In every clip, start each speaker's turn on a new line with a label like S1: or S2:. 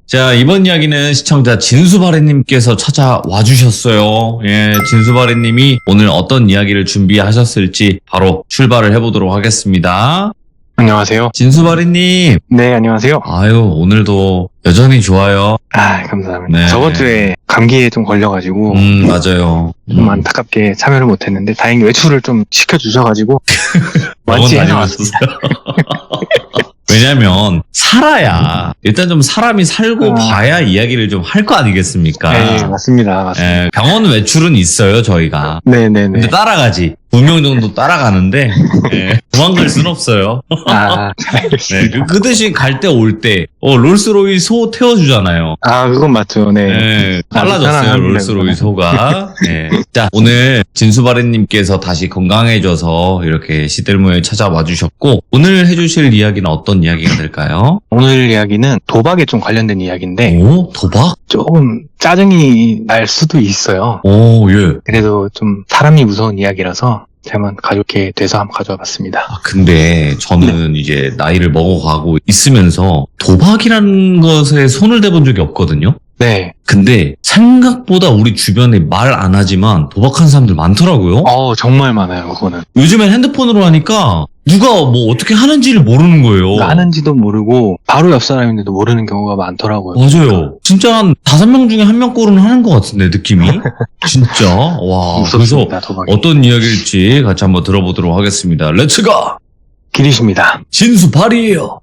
S1: 자, 이번 이야기는 시청자 진수바리님께서 찾아와 주셨어요. 예, 진수바리님이 오늘 어떤 이야기를 준비하셨을지 바로 출발을 해보도록 하겠습니다.
S2: 안녕하세요.
S1: 진수바리님.
S2: 네, 안녕하세요.
S1: 아유, 오늘도 여전히 좋아요.
S2: 감사합니다.
S1: 네.
S2: 저번 주에 감기에 좀 걸려가지고
S1: 맞아요.
S2: 좀 안타깝게 참여를 못했는데 다행히 외출을 좀 시켜주셔가지고 완치 해나왔습니다.
S1: 왜냐면 살아야 일단 좀 사람이 살고 봐야 이야기를 좀 할 거 아니겠습니까?
S2: 네, 맞습니다.
S1: 예, 병원 외출은 있어요, 저희가.
S2: 네네네.
S1: 근데 따라가지. 2명 정도 따라가는데 예, 도망갈 순 없어요.
S2: 알겠습니다.
S1: 네, 그 대신 갈 때 올 때 롤스로이 소 태워주잖아요.
S2: 그건 맞죠. 네.
S1: 네, 빨라졌어요,
S2: 편안합니다,
S1: 롤스로이 소가. 네. 자, 오늘 진수바리님께서 다시 건강해져서 이렇게 시들모에 찾아와 주셨고, 오늘 해주실 이야기는 어떤 이야기가 될까요?
S2: 오늘 이야기는 도박에 좀 관련된 이야기인데
S1: 오, 도박?
S2: 조금 짜증이 날 수도 있어요.
S1: 오, 예.
S2: 그래도 좀 사람이 무서운 이야기라서 제가 한번 가져오게 돼서 한번 가져와 봤습니다.
S1: 근데 저는 이제 나이를 먹어가고 있으면서 도박이라는 것에 손을 대본 적이 없거든요?
S2: 네.
S1: 근데 생각보다 우리 주변에 말 안 하지만 도박하는 사람들 많더라고요.
S2: 정말 많아요, 그거는.
S1: 요즘엔 핸드폰으로 하니까 누가 뭐 어떻게 하는지를 모르는 거예요.
S2: 하는지도 모르고 바로 옆 사람인데도 모르는 경우가 많더라고요.
S1: 맞아요. 진짜 한 5명 중에 1명 꼴은 하는 것 같은데, 느낌이. 진짜. 와. 그래서
S2: 무섭습니다, 도박이.
S1: 어떤 이야기일지 같이 한번 들어보도록 하겠습니다. 렛츠가!
S2: 길이십니다.
S1: 진수발이에요.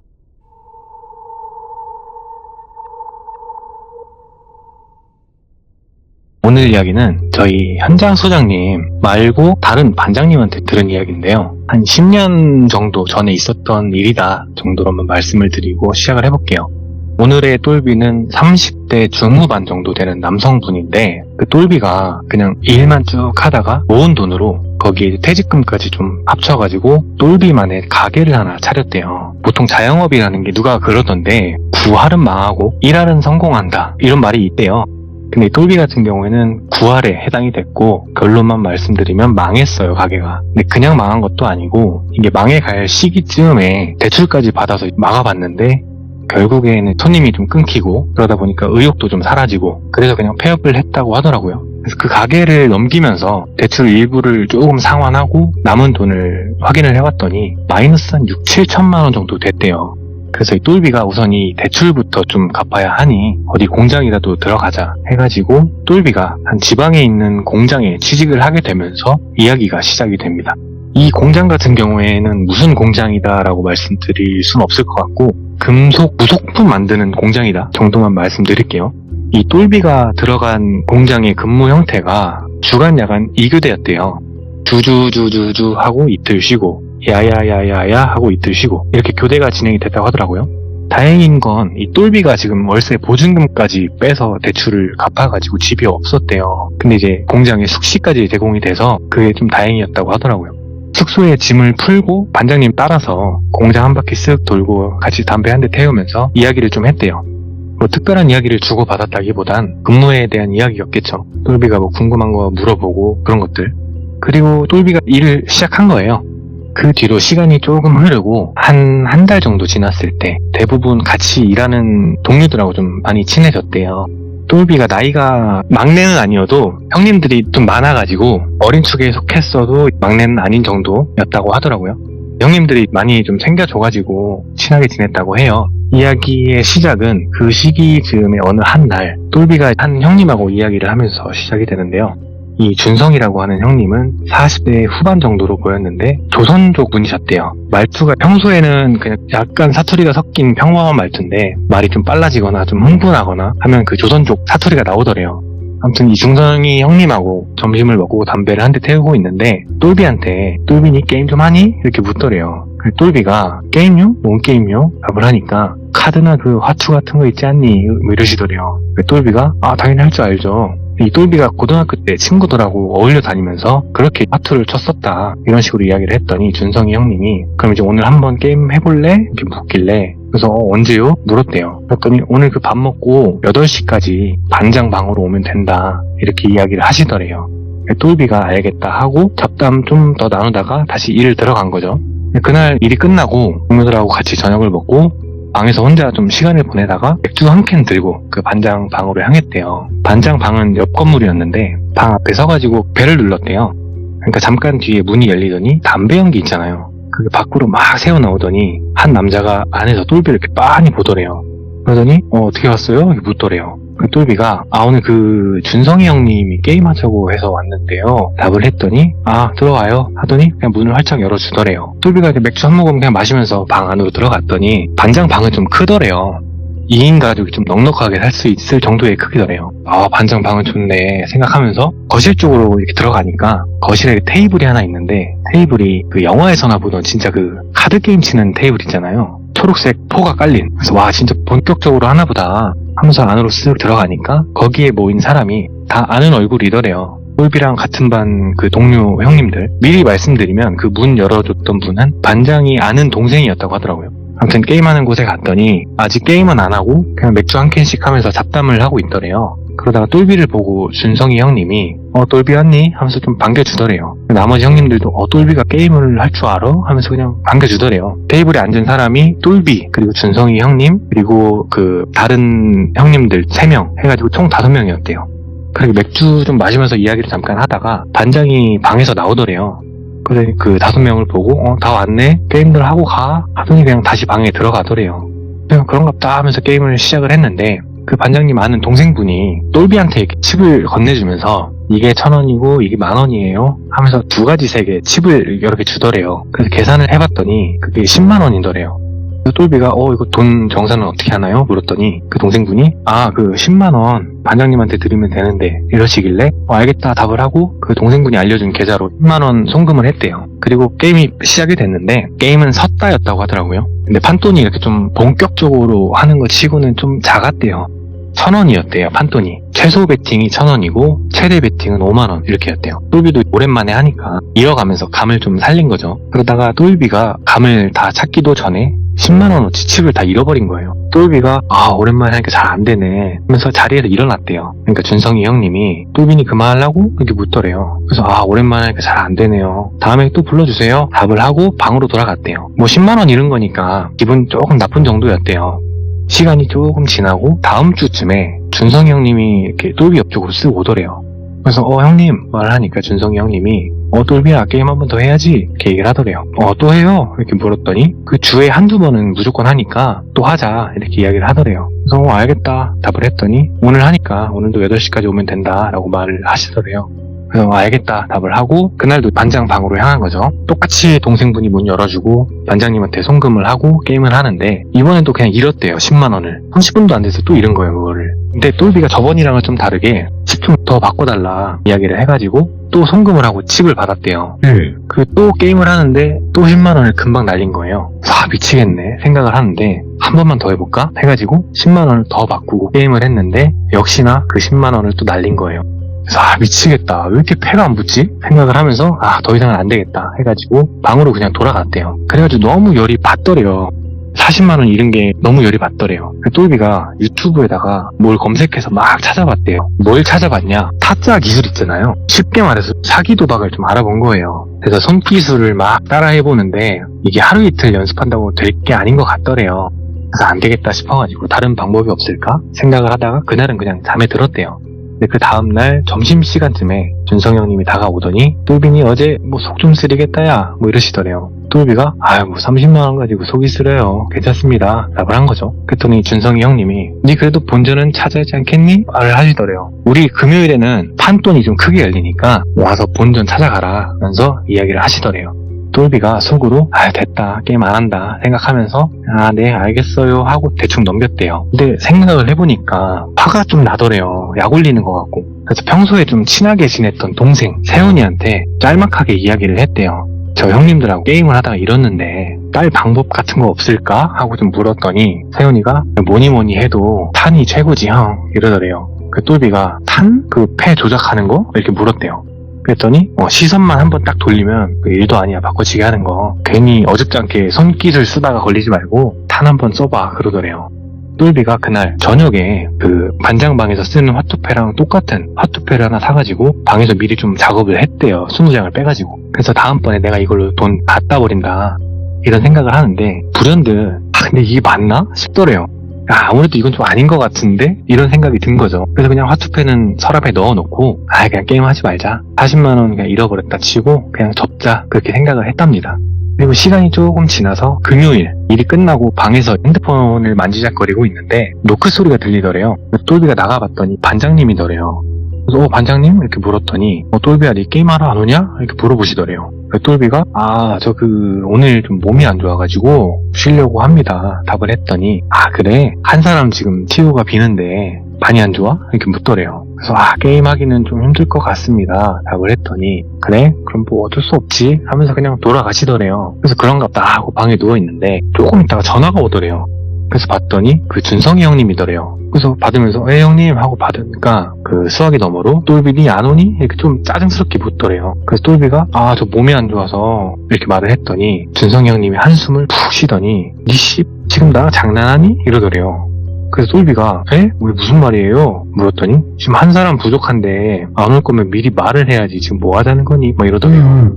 S2: 오늘 이야기는 저희 현장 소장님 말고 다른 반장님한테 들은 이야기인데요. 한 10년 정도 전에 있었던 일이다 정도로 한번 말씀을 드리고 시작을 해볼게요. 오늘의 똘비는 30대 중후반 정도 되는 남성분인데 그 똘비가 그냥 일만 쭉 하다가 모은 돈으로 거기에 퇴직금까지 좀 합쳐가지고 똘비만의 가게를 하나 차렸대요. 보통 자영업이라는 게 누가 그러던데 구할은 망하고 일할은 성공한다 이런 말이 있대요. 근데 똘비 같은 경우에는 9할에 해당이 됐고 결론만 말씀드리면 망했어요, 가게가. 근데 그냥 망한 것도 아니고 이게 망해갈 시기쯤에 대출까지 받아서 막아봤는데 결국에는 손님이 좀 끊기고 그러다 보니까 의욕도 좀 사라지고 그래서 그냥 폐업을 했다고 하더라고요. 그래서 그 가게를 넘기면서 대출 일부를 조금 상환하고 남은 돈을 확인을 해봤더니 마이너스 한 6, 7천만 원 정도 됐대요. 그래서 이 똘비가 우선 이 대출부터 좀 갚아야 하니 어디 공장이라도 들어가자 해가지고 똘비가 한 지방에 있는 공장에 취직을 하게 되면서 이야기가 시작이 됩니다. 이 공장 같은 경우에는 무슨 공장이다라고 말씀드릴 순 없을 것 같고 금속, 무속품 만드는 공장이다 정도만 말씀드릴게요. 이 똘비가 들어간 공장의 근무 형태가 주간 야간 2교대였대요. 주주주주주 하고 이틀 쉬고 야야야야야 하고 이틀 쉬고 이렇게 교대가 진행이 됐다고 하더라고요. 다행인 건 이 똘비가 지금 월세 보증금까지 빼서 대출을 갚아가지고 집이 없었대요. 근데 이제 공장에 숙식까지 제공이 돼서 그게 좀 다행이었다고 하더라고요. 숙소에 짐을 풀고 반장님 따라서 공장 한 바퀴 쓱 돌고 같이 담배 한 대 태우면서 이야기를 좀 했대요. 뭐 특별한 이야기를 주고받았다기보단 근무에 대한 이야기였겠죠. 똘비가 뭐 궁금한 거 물어보고 그런 것들. 그리고 똘비가 일을 시작한 거예요. 그 뒤로 시간이 조금 흐르고 한 달 정도 지났을 때 대부분 같이 일하는 동료들하고 좀 많이 친해졌대요. 똘비가 나이가 막내는 아니어도 형님들이 좀 많아가지고 어린 축에 속했어도 막내는 아닌 정도였다고 하더라고요. 형님들이 많이 좀 챙겨줘가지고 친하게 지냈다고 해요. 이야기의 시작은 그 시기 즈음의 어느 한 날 똘비가 한 형님하고 이야기를 하면서 시작이 되는데요. 이 준성이라고 하는 형님은 40대 후반 정도로 보였는데 조선족 분이셨대요. 말투가 평소에는 그냥 약간 사투리가 섞인 평범한 말투인데 말이 좀 빨라지거나 좀 흥분하거나 하면 그 조선족 사투리가 나오더래요. 아무튼 이 준성이 형님하고 점심을 먹고 담배를 한 대 태우고 있는데 똘비한테 똘비니 게임 좀 하니? 이렇게 묻더래요. 똘비가 게임요? 뭔 게임요? 답을 하니까 카드나 그 화투 같은 거 있지 않니? 뭐 이러시더래요. 똘비가 당연히 할 줄 알죠. 이 똘비가 고등학교 때 친구들하고 어울려 다니면서 그렇게 화투를 쳤었다 이런 식으로 이야기를 했더니 준성이 형님이 그럼 이제 오늘 한번 게임 해볼래? 이렇게 묻길래 그래서 언제요? 물었대요. 그랬더니 오늘 그 밥 먹고 8시까지 반장 방으로 오면 된다 이렇게 이야기를 하시더래요. 똘비가 알겠다 하고 잡담 좀 더 나누다가 다시 일 들어간 거죠. 그날 일이 끝나고 동료들하고 같이 저녁을 먹고 방에서 혼자 좀 시간을 보내다가 맥주 한 캔 들고 그 반장 방으로 향했대요. 반장 방은 옆 건물이었는데 방 앞에 서가지고 벨을 눌렀대요. 그러니까 잠깐 뒤에 문이 열리더니 담배 연기 있잖아요. 그게 밖으로 막 새어나오더니 한 남자가 안에서 똘비를 이렇게 빤히 보더래요. 그러더니 어떻게 왔어요? 이렇게 묻더래요. 그 똘비가 오늘 그 준성이 형님이 게임하자고 해서 왔는데요 답을 했더니 들어와요 하더니 그냥 문을 활짝 열어주더래요. 똘비가 이렇게 맥주 한 모금 그냥 마시면서 방 안으로 들어갔더니 반장 방은 좀 크더래요. 2인 가족이 좀 넉넉하게 살 수 있을 정도의 크기더래요. 반장 방은 좋네 생각하면서 거실 쪽으로 이렇게 들어가니까 거실에 테이블이 하나 있는데 테이블이 그 영화에서나 보던 진짜 그 카드 게임 치는 테이블 있잖아요. 초록색 포가 깔린. 그래서 와 진짜 본격적으로 하나보다 하면서 안으로 쓱 들어가니까 거기에 모인 사람이 다 아는 얼굴이더래요. 똘비랑 같은 반 그 동료 형님들. 미리 말씀드리면 그 문 열어줬던 분은 반장이 아는 동생이었다고 하더라고요. 아무튼 게임하는 곳에 갔더니 아직 게임은 안 하고 그냥 맥주 한 캔씩 하면서 잡담을 하고 있더래요. 그러다가 똘비를 보고 준성이 형님이 똘비 왔니? 하면서 좀 반겨주더래요. 나머지 형님들도 똘비가 게임을 할 줄 알아? 하면서 그냥 반겨주더래요. 테이블에 앉은 사람이 똘비 그리고 준성이 형님 그리고 그 다른 형님들 3명 해가지고 총 5명이었대요. 그리고 맥주 좀 마시면서 이야기를 잠깐 하다가 반장이 방에서 나오더래요. 그래 그 5명을 보고 다 왔네? 게임들 하고 가? 하더니 그냥 다시 방에 들어가더래요. 그냥 그런갑다 하면서 게임을 시작을 했는데 그 반장님 아는 동생분이 똘비한테 이렇게 칩을 건네주면서 이게 1,000원이고 이게 10,000원이에요 하면서 2가지 색의 칩을 여러 개 주더래요. 그래서 계산을 해봤더니 그게 10만원이더래요. 똘비가 이거 돈 정산은 어떻게 하나요? 물었더니 그 동생분이 그 10만원 반장님한테 드리면 되는데 이러시길래 알겠다 답을 하고 그 동생분이 알려준 계좌로 10만원 송금을 했대요. 그리고 게임이 시작이 됐는데 게임은 섰다였다고 하더라고요. 근데 판돈이 이렇게 좀 본격적으로 하는 거 치고는 좀 작았대요. 1,000원이었대요 판돈이. 최소 베팅이 1,000원이고 최대 베팅은 5만원 이렇게였대요. 똘비도 오랜만에 하니까 이어가면서 감을 좀 살린 거죠. 그러다가 똘비가 감을 다 찾기도 전에 10만원어치 칩을 다 잃어버린 거예요. 똘비가 오랜만에 하니까 잘 안되네 하면서 자리에서 일어났대요. 그러니까 준성이 형님이 똘비니 그만하려고? 이렇게 묻더래요. 그래서 오랜만에 하니까 잘 안되네요 다음에 또 불러주세요 답을 하고 방으로 돌아갔대요. 10만원 잃은 거니까 기분 조금 나쁜 정도였대요. 시간이 조금 지나고 다음 주쯤에 준성이 형님이 이렇게 똘비 옆쪽으로 쓱 오더래요. 그래서 형님 말하니까 준성이 형님이 똘비야 게임 한 번 더 해야지 이렇게 얘기를 하더래요. 또 해요? 이렇게 물었더니 그 주에 한두 번은 무조건 하니까 또 하자 이렇게 이야기를 하더래요. 그래서 알겠다 답을 했더니 오늘 하니까 오늘도 8시까지 오면 된다 라고 말을 하시더래요. 그래서 알겠다 답을 하고 그날도 반장 방으로 향한 거죠. 똑같이 동생분이 문 열어주고 반장님한테 송금을 하고 게임을 하는데 이번엔 또 그냥 잃었대요. 10만원을 30분도 안 돼서 또 잃은 거예요 그거를. 근데 똘비가 저번이랑은 좀 다르게 칩 좀 더 바꿔달라 이야기를 해가지고 또 송금을 하고 칩을 받았대요. 그 또 게임을 하는데 또 10만원을 금방 날린 거예요. 미치겠네 생각을 하는데 한 번만 더 해볼까 해가지고 10만원을 더 바꾸고 게임을 했는데 역시나 그 10만원을 또 날린 거예요. 그래서 미치겠다 왜 이렇게 패가 안 붙지? 생각을 하면서 더 이상은 안 되겠다 해가지고 방으로 그냥 돌아갔대요. 그래가지고 너무 열이 받더래요. 40만원 잃은 게 너무 열이 받더래요. 똘비가 유튜브에다가 뭘 검색해서 막 찾아봤대요. 뭘 찾아봤냐? 타짜 기술 있잖아요. 쉽게 말해서 사기 도박을 좀 알아본 거예요. 그래서 손기술을 막 따라해보는데 이게 하루 이틀 연습한다고 될 게 아닌 것 같더래요. 그래서 안 되겠다 싶어가지고 다른 방법이 없을까 생각을 하다가 그날은 그냥 잠에 들었대요. 근데 그 다음날 점심시간쯤에 준성 형님이 다가오더니 똘비니 어제 속 좀 쓰리겠다야 이러시더래요. 똘비가 30만원 가지고 속이 쓰려요 괜찮습니다 라고 한 거죠. 그랬더니 준성이 형님이 니 그래도 본전은 찾아야지 않겠니? 말을 하시더래요. 우리 금요일에는 판돈이 좀 크게 열리니까 와서 본전 찾아가라 하면서 이야기를 하시더래요. 똘비가 속으로 됐다 게임 안 한다 생각하면서 네 알겠어요 하고 대충 넘겼대요. 근데 생각을 해보니까 화가 좀 나더래요. 약 올리는 것 같고. 그래서 평소에 좀 친하게 지냈던 동생 세훈이한테 짤막하게 이야기를 했대요. 저 형님들하고 게임을 하다가 잃었는데 딸 방법 같은 거 없을까? 하고 좀 물었더니 세훈이가 뭐니 해도 탄이 최고지 형 이러더래요. 그 똘비가 탄? 그 패 조작하는 거? 이렇게 물었대요. 그랬더니 시선만 한번 딱 돌리면 그 일도 아니야 바꿔치기 하는 거 괜히 어줍잖게 손기술 쓰다가 걸리지 말고 탄 한번 써봐 그러더래요. 똘비가 그날 저녁에 그 반장방에서 쓰는 화투패랑 똑같은 화투패를 하나 사가지고 방에서 미리 좀 작업을 했대요. 20장을 빼가지고. 그래서 다음번에 내가 이걸로 돈 다 따버린다 이런 생각을 하는데 불현듯 근데 이게 맞나? 싶더래요. 아무래도 이건 좀 아닌 것 같은데? 이런 생각이 든 거죠. 그래서 그냥 화투패는 서랍에 넣어놓고 그냥 게임하지 말자. 40만원 그냥 잃어버렸다 치고 그냥 접자. 그렇게 생각을 했답니다. 그리고 시간이 조금 지나서 금요일 일이 끝나고 방에서 핸드폰을 만지작거리고 있는데 노크 소리가 들리더래요. 똘비가 나가봤더니 반장님이더래요. 그래서 반장님? 이렇게 물었더니 똘비야 네 게임하러 안 오냐? 이렇게 물어보시더래요. 똘비가 오늘 좀 몸이 안 좋아가지고 쉬려고 합니다. 답을 했더니 그래? 한 사람 지금 치료가 비는데 많이 안 좋아? 이렇게 묻더래요. 그래서 게임하기는 좀 힘들 것 같습니다. 답을 했더니 그래? 그럼 뭐 어쩔 수 없지? 하면서 그냥 돌아가시더래요. 그래서 그런가 보다 하고 방에 누워있는데 조금 있다가 전화가 오더래요. 그래서 봤더니 그 준성이 형님이더래요. 그래서 받으면서 형님 하고 받으니까 그 수화기 너머로 똘비 안 오니? 이렇게 좀 짜증스럽게 묻더래요. 그래서 똘비가 저 몸이 안 좋아서 이렇게 말을 했더니 준성이 형님이 한숨을 푹 쉬더니 니씨 지금 나랑 장난하니? 이러더래요. 그래서 똘비가 왜 무슨 말이에요? 물었더니 지금 한 사람 부족한데 안 올 거면 미리 말을 해야지 지금 뭐 하자는 거니? 막 이러더래요.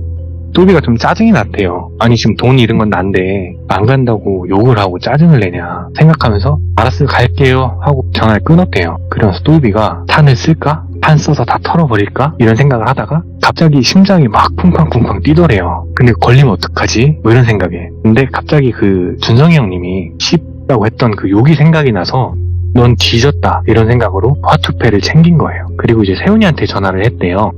S2: 똘비가 좀 짜증이 났대요. 아니 지금 돈 잃은 건 난데 안 간다고 욕을 하고 짜증을 내냐 생각하면서 알았어요 갈게요 하고 전화를 끊었대요. 그래서 똘비가 판을 쓸까? 판 써서 다 털어버릴까? 이런 생각을 하다가 갑자기 심장이 막 쿵쾅쿵쾅 뛰더래요. 근데 걸리면 어떡하지? 뭐 이런 생각에. 근데 갑자기 그 준성이 형님이 라고 했던 그 욕이 생각이 나서 넌 뒤졌다 이런 생각으로 화투패를 챙긴 거예요. 그리고 이제 세훈이한테 전화를 했대요.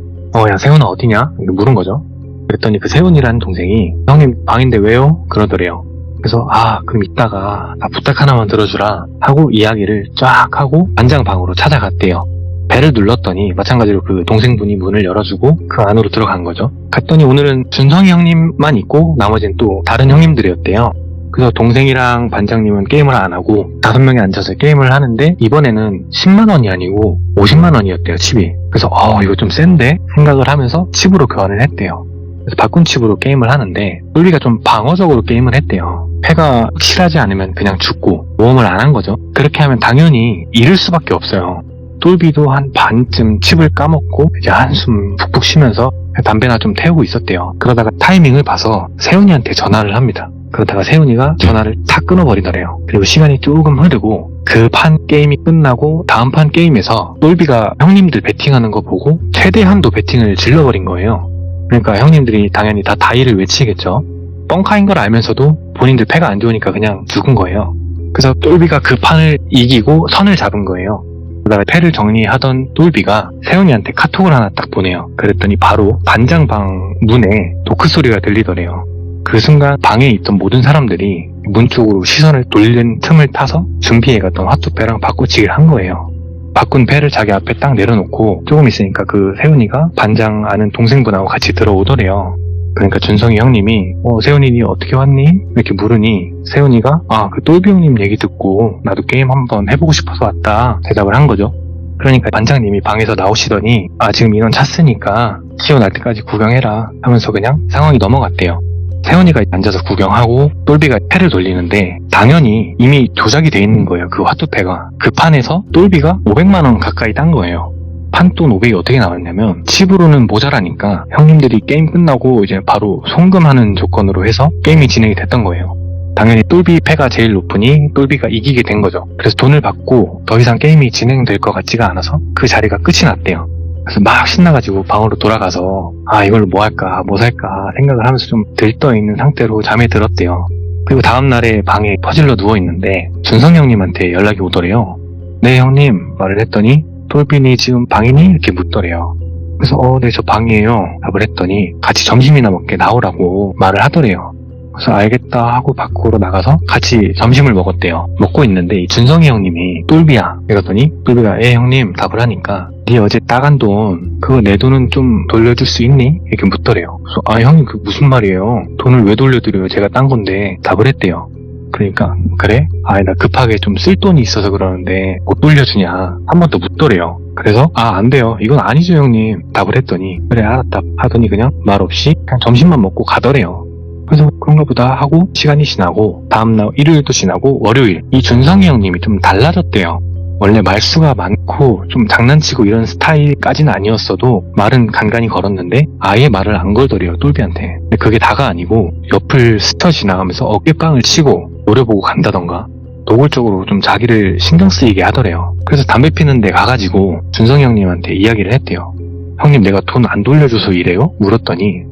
S2: 야 세훈아 어디냐? 이렇게 물은 거죠. 그랬더니 그 세훈이라는 동생이 형님 방인데 왜요? 그러더래요. 그래서 그럼 이따가 나 부탁 하나만 들어주라 하고 이야기를 쫙 하고 반장 방으로 찾아갔대요. 벨을 눌렀더니 마찬가지로 그 동생분이 문을 열어주고 그 안으로 들어간 거죠. 갔더니 오늘은 준성이 형님만 있고 나머지는 또 다른 형님들이었대요. 그래서 동생이랑 반장님은 게임을 안 하고 5명이 앉아서 게임을 하는데 이번에는 10만원이 아니고 50만원이었대요 칩이. 그래서 이거 좀 센데 생각을 하면서 칩으로 교환을 했대요. 그래서 바꾼 칩으로 게임을 하는데 똘비가 좀 방어적으로 게임을 했대요. 패가 확실하지 않으면 그냥 죽고 모험을 안 한 거죠. 그렇게 하면 당연히 잃을 수밖에 없어요. 똘비도 한 반쯤 칩을 까먹고 이제 한숨 푹푹 쉬면서 담배나 좀 태우고 있었대요. 그러다가 타이밍을 봐서 세훈이한테 전화를 합니다. 그러다가 세훈이가 전화를 탁 끊어버리더래요. 그리고 시간이 조금 흐르고 그 판 게임이 끝나고 다음 판 게임에서 똘비가 형님들 배팅하는 거 보고 최대한도 배팅을 질러버린 거예요. 그러니까 형님들이 당연히 다 다이를 외치겠죠. 뻥카인 걸 알면서도 본인들 패가 안 좋으니까 그냥 죽은 거예요. 그래서 똘비가 그 판을 이기고 선을 잡은 거예요. 그다음에 패를 정리하던 똘비가 세훈이한테 카톡을 하나 딱 보내요. 그랬더니 바로 반장방 문에 노크 소리가 들리더래요. 그 순간 방에 있던 모든 사람들이 문 쪽으로 시선을 돌리는 틈을 타서 준비해갔던 화투패랑 바꿔치기를 한 거예요. 바꾼 패를 자기 앞에 딱 내려놓고 조금 있으니까 그 세훈이가 반장 아는 동생분하고 같이 들어오더래요. 그러니까 준성이 형님이 세훈이 니 어떻게 왔니? 이렇게 물으니 세훈이가 그 똘비 형님 얘기 듣고 나도 게임 한번 해보고 싶어서 왔다 대답을 한 거죠. 그러니까 반장님이 방에서 나오시더니 지금 인원 찼으니까 시원할 때까지 구경해라 하면서 그냥 상황이 넘어갔대요. 세훈이가 앉아서 구경하고 똘비가 패를 돌리는데 당연히 이미 조작이 돼 있는 거예요. 그 화투패가. 그 판에서 똘비가 500만원 가까이 딴 거예요. 판돈 500이 어떻게 나왔냐면 칩으로는 모자라니까 형님들이 게임 끝나고 이제 바로 송금하는 조건으로 해서 게임이 진행이 됐던 거예요. 당연히 똘비 패가 제일 높으니 똘비가 이기게 된 거죠. 그래서 돈을 받고 더 이상 게임이 진행될 것 같지가 않아서 그 자리가 끝이 났대요. 그래서 막 신나가지고 방으로 돌아가서 이걸로 뭐 할까 뭐 살까 생각을 하면서 좀 들떠있는 상태로 잠에 들었대요. 그리고 다음날에 방에 퍼질러 누워있는데 준성 형님한테 연락이 오더래요. 네 형님 말을 했더니 똘비니 지금 방이니? 이렇게 묻더래요. 그래서 네 저 방이에요 답을 했더니 같이 점심이나 먹게 나오라고 말을 하더래요. 그래서 알겠다 하고 밖으로 나가서 같이 점심을 먹었대요. 먹고 있는데 이 준성이 형님이 똘비야 이러더니 똘비가 형님 답을 하니까 네 어제 따간 돈 그거 내 돈은 좀 돌려줄 수 있니? 이렇게 묻더래요. 그래서 형님 그 무슨 말이에요? 돈을 왜 돌려드려요? 제가 딴 건데 답을 했대요. 그러니까 그래? 나 급하게 좀 쓸 돈이 있어서 그러는데 못 돌려주냐 한 번 더 묻더래요. 그래서 안 돼요 이건 아니죠 형님 답을 했더니 그래 알았다 하더니 그냥 말없이 그냥 점심만 먹고 가더래요. 그래서 그런가 보다 하고 시간이 지나고 다음날 일요일도 지나고 월요일 이 준성이 형님이 좀 달라졌대요. 원래 말수가 많고 좀 장난치고 이런 스타일까지는 아니었어도 말은 간간히 걸었는데 아예 말을 안 걸더래요 똘비한테. 근데 그게 다가 아니고 옆을 스쳐 지나가면서 어깨빵을 치고 노려보고 간다던가 노골적으로 좀 자기를 신경 쓰이게 하더래요. 그래서 담배 피는 데 가가지고 준성이 형님한테 이야기를 했대요. 형님 내가 돈 안 돌려줘서 이래요? 물었더니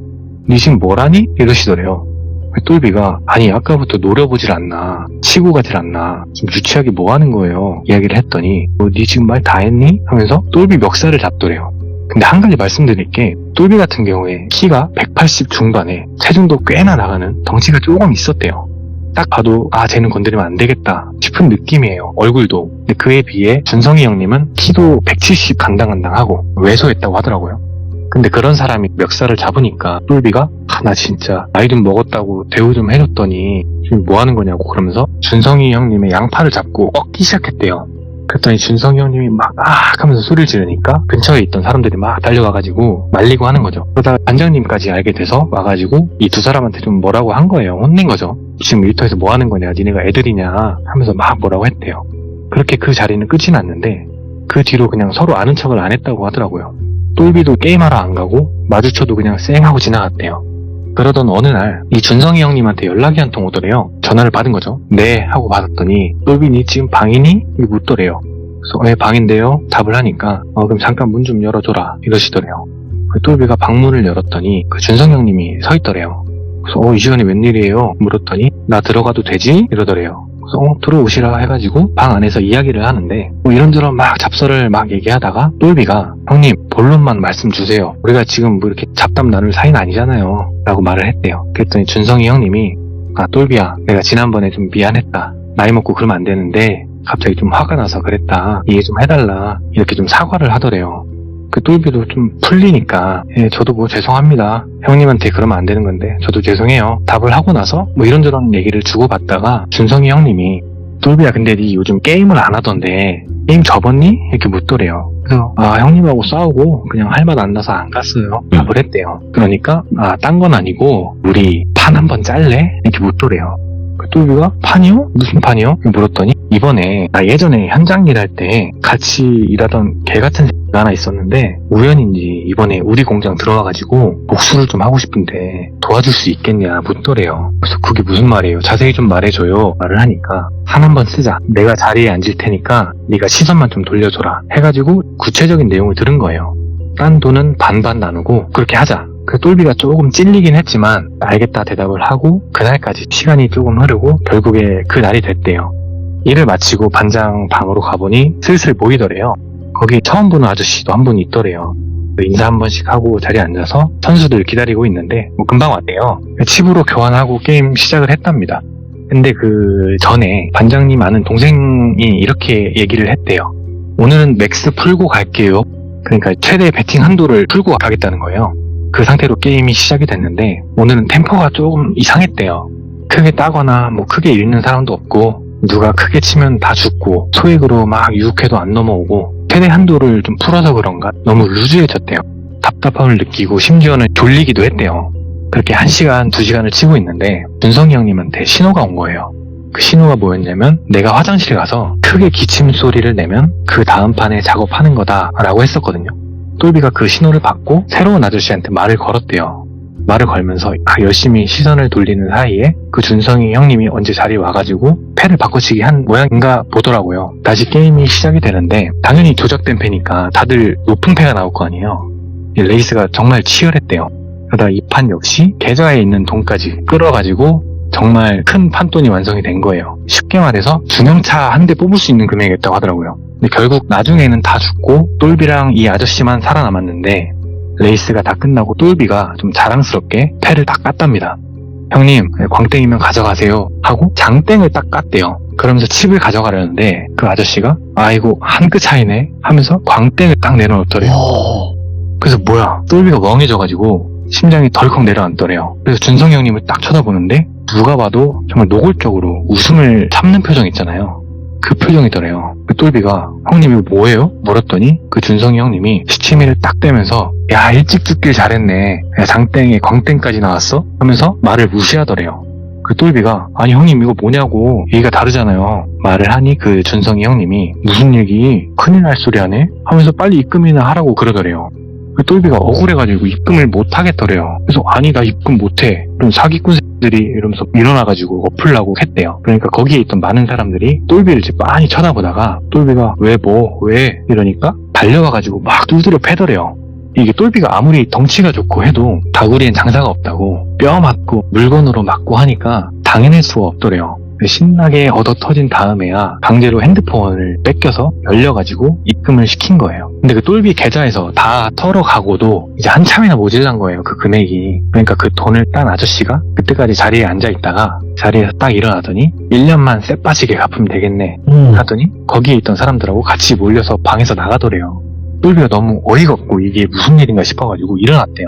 S2: 니 지금 뭐라니? 이러시더래요. 똘비가 아니 아까부터 노려보질 않나 치고 가질 않나 좀 유치하게 뭐 하는 거예요? 이야기를 했더니 니 지금 말 다 했니? 하면서 똘비 멱살을 잡더래요. 근데 한 가지 말씀드릴 게 똘비 같은 경우에 키가 180 중반에 체중도 꽤나 나가는 덩치가 조금 있었대요. 딱 봐도 아 쟤는 건드리면 안 되겠다 싶은 느낌이에요. 얼굴도. 근데 그에 비해 준성이 형님은 키도 170 강당강당하고 왜소했다고 하더라고요. 근데 그런 사람이 멱살을 잡으니까 똘비가 나 진짜 나이 좀 먹었다고 대우 좀 해줬더니 지금 뭐 하는 거냐고 그러면서 준성이 형님의 양팔을 잡고 꺾기 시작했대요. 그랬더니 준성이 형님이 막 하면서 소리를 지르니까 근처에 있던 사람들이 막 달려가가지고 말리고 하는 거죠. 그러다가 반장님까지 알게 돼서 와가지고 이 두 사람한테 좀 뭐라고 한 거예요. 혼낸 거죠. 지금 일터에서 뭐 하는 거냐 니네가 애들이냐 하면서 막 뭐라고 했대요. 그렇게 그 자리는 끝이 났는데 그 뒤로 그냥 서로 아는 척을 안 했다고 하더라고요. 똘비도 게임하러 안 가고 마주쳐도 그냥 쌩 하고 지나갔대요. 그러던 어느 날 이 준성이 형님한테 연락이 한 통 오더래요. 전화를 받은 거죠. 네 하고 받았더니 똘비 니 지금 방이니? 묻더래요. 그래서 네 방인데요 답을 하니까 그럼 잠깐 문 좀 열어줘라 이러시더래요. 똘비가 방문을 열었더니 그 준성이 형님이 서 있더래요. 그래서 이 시간에 웬일이에요? 물었더니 나 들어가도 되지? 이러더래요. 그래서 들어오시라 해가지고 방 안에서 이야기를 하는데 이런저런 막 잡설을 막 얘기하다가 똘비가 형님 본론만 말씀 주세요. 우리가 지금 뭐 이렇게 잡담 나눌 사이는 아니잖아요 라고 말을 했대요. 그랬더니 준성이 형님이 똘비야 내가 지난번에 좀 미안했다. 나이 먹고 그러면 안 되는데 갑자기 좀 화가 나서 그랬다. 이해 좀 해달라. 이렇게 좀 사과를 하더래요. 그 똘비도 좀 풀리니까 저도 뭐 죄송합니다. 형님한테 그러면 안 되는 건데 저도 죄송해요. 답을 하고 나서 뭐 이런저런 얘기를 주고받다가 준성이 형님이 똘비야 근데 니 요즘 게임을 안 하던데 게임 접었니? 이렇게 묻더래요. 그래서 형님하고 싸우고 그냥 할 맛 안 나서 안 갔어요. 답을 했대요. 그러니까 딴 건 아니고 우리 판 한번 짤래? 이렇게 묻더래요. 똘비가 판이요? 무슨 판이요? 물었더니 이번에 나 예전에 현장 일할 때 같이 일하던 개 같은 새끼가 하나 있었는데 우연인지 이번에 우리 공장 들어와가지고 복수를 좀 하고 싶은데 도와줄 수 있겠냐 묻더래요. 그래서 그게 무슨 말이에요? 자세히 좀 말해줘요. 말을 하니까 판 한번 쓰자. 내가 자리에 앉을 테니까 네가 시선만 좀 돌려줘라 해가지고 구체적인 내용을 들은 거예요. 딴 돈은 반반 나누고 그렇게 하자. 그 똘비가 조금 찔리긴 했지만 알겠다 대답을 하고 그날까지 시간이 조금 흐르고 결국에 그 날이 됐대요. 일을 마치고 반장 방으로 가보니 슬슬 모이더래요. 거기 처음 보는 아저씨도 한 분 있더래요. 인사 한 번씩 하고 자리에 앉아서 선수들 기다리고 있는데 금방 왔대요. 칩으로 교환하고 게임 시작을 했답니다. 근데 그 전에 반장님 아는 동생이 이렇게 얘기를 했대요. 오늘은 맥스 풀고 갈게요. 그러니까 최대 배팅 한도를 풀고 가겠다는 거예요. 그 상태로 게임이 시작이 됐는데 오늘은 템포가 조금 이상했대요. 크게 따거나 뭐 크게 잃는 사람도 없고 누가 크게 치면 다 죽고 소액으로 막 유혹해도 안 넘어오고 최대 한도를 좀 풀어서 그런가 너무 루즈해졌대요. 답답함을 느끼고 심지어는 졸리기도 했대요. 그렇게 1시간, 2시간을 치고 있는데 준성이 형님한테 신호가 온 거예요. 그 신호가 뭐였냐면 내가 화장실 가서 크게 기침 소리를 내면 그 다음 판에 작업하는 거다 라고 했었거든요. 똘비가 그 신호를 받고 새로운 아저씨한테 말을 걸었대요. 말을 걸면서 열심히 시선을 돌리는 사이에 그 준성이 형님이 언제 자리에 와가지고 패를 바꿔치기 한 모양인가 보더라고요. 다시 게임이 시작이 되는데 당연히 조작된 패니까 다들 높은 패가 나올 거 아니에요. 이 레이스가 정말 치열했대요. 그러다 이 판 역시 계좌에 있는 돈까지 끌어가지고 정말 큰 판돈이 완성이 된 거예요. 쉽게 말해서 중형차 한 대 뽑을 수 있는 금액이었다고 하더라고요. 근데 결국 나중에는 다 죽고 똘비랑 이 아저씨만 살아남았는데 레이스가 다 끝나고 똘비가 좀 자랑스럽게 패를 딱 깠답니다. 형님 광땡이면 가져가세요 하고 장땡을 딱 깠대요. 그러면서 칩을 가져가려는데 그 아저씨가 아이고 한 끗 차이네 하면서 광땡을 딱 내려놓더래요. 그래서 뭐야 똘비가 멍해져가지고 심장이 덜컥 내려앉더래요. 그래서 준성이 형님을 딱 쳐다보는데 누가 봐도 정말 노골적으로 웃음을 참는 표정 있잖아요. 그 표정이더래요. 그 똘비가 형님 이거 뭐예요? 물었더니 그 준성이 형님이 시치미를 딱 대면서 야 일찍 죽길 잘했네. 야 장땡에 광땡까지 나왔어? 하면서 말을 무시하더래요. 그 똘비가 아니 형님 이거 뭐냐고 얘기가 다르잖아요. 말을 하니 그 준성이 형님이 무슨 얘기 큰일 날 소리 하네? 하면서 빨리 입금이나 하라고 그러더래요. 그 똘비가 억울해가지고 입금을 못 하겠더래요. 그래서 아니 나 입금 못해. 그럼 사기꾼 들이 이러면서 일어나가지고 엎으려고 했대요. 그러니까 거기에 있던 많은 사람들이 똘비를 이제 빤히 쳐다보다가 똘비가 왜 이러니까 달려와가지고 막 두드려 패더래요. 이게 똘비가 아무리 덩치가 좋고 해도 다구리엔 장사가 없다고 뼈 맞고 물건으로 맞고 하니까 당해낼 수가 없더래요. 신나게 얻어터진 다음에야 강제로 핸드폰을 뺏겨서 열려가지고 입금을 시킨 거예요. 근데 그 똘비 계좌에서 다 털어가고도 이제 한참이나 모질란 거예요, 그 금액이. 그러니까 그 돈을 딴 아저씨가 그때까지 자리에 앉아있다가 자리에서 딱 일어나더니 1년만 쎄 빠지게 갚으면 되겠네 하더니 거기에 있던 사람들하고 같이 몰려서 방에서 나가더래요. 똘비가 너무 어이가 없고 이게 무슨 일인가 싶어가지고 일어났대요.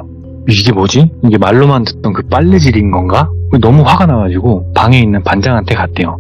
S2: 이게 뭐지? 이게 말로만 듣던 그 빨래질인 건가? 너무 화가 나가지고 방에 있는 반장한테 갔대요.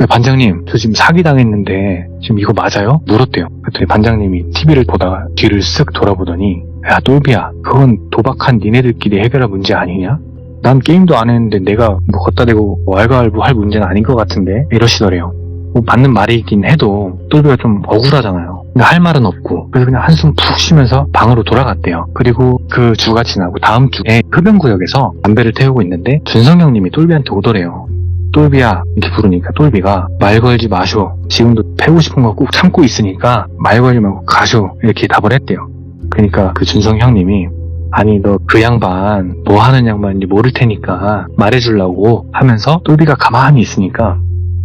S2: 반장님, 저 지금 사기당했는데 지금 이거 맞아요? 물었대요. 그랬더니 반장님이 TV를 보다가 뒤를 쓱 돌아보더니 야 똘비야, 그건 도박한 니네들끼리 해결할 문제 아니냐? 난 게임도 안 했는데 내가 뭐 걷다 대고 왈가왈부 할 문제는 아닌 것 같은데 이러시더래요. 뭐 맞는 말이긴 해도 똘비가 좀 억울하잖아요. 근데 할 말은 없고 그래서 그냥 한숨 푹 쉬면서 방으로 돌아갔대요. 그리고 그 주가 지나고 다음 주에 흡연구역에서 담배를 태우고 있는데 준성형님이 똘비한테 오더래요. 똘비야 이렇게 부르니까 똘비가 말 걸지 마쇼. 지금도 패고 싶은 거 꾹 참고 있으니까 말 걸지 말고 가쇼. 이렇게 답을 했대요. 그러니까 그 준성형님이 아니 너 그 양반 뭐 하는 양반인지 모를 테니까 말해주려고 하면서 똘비가 가만히 있으니까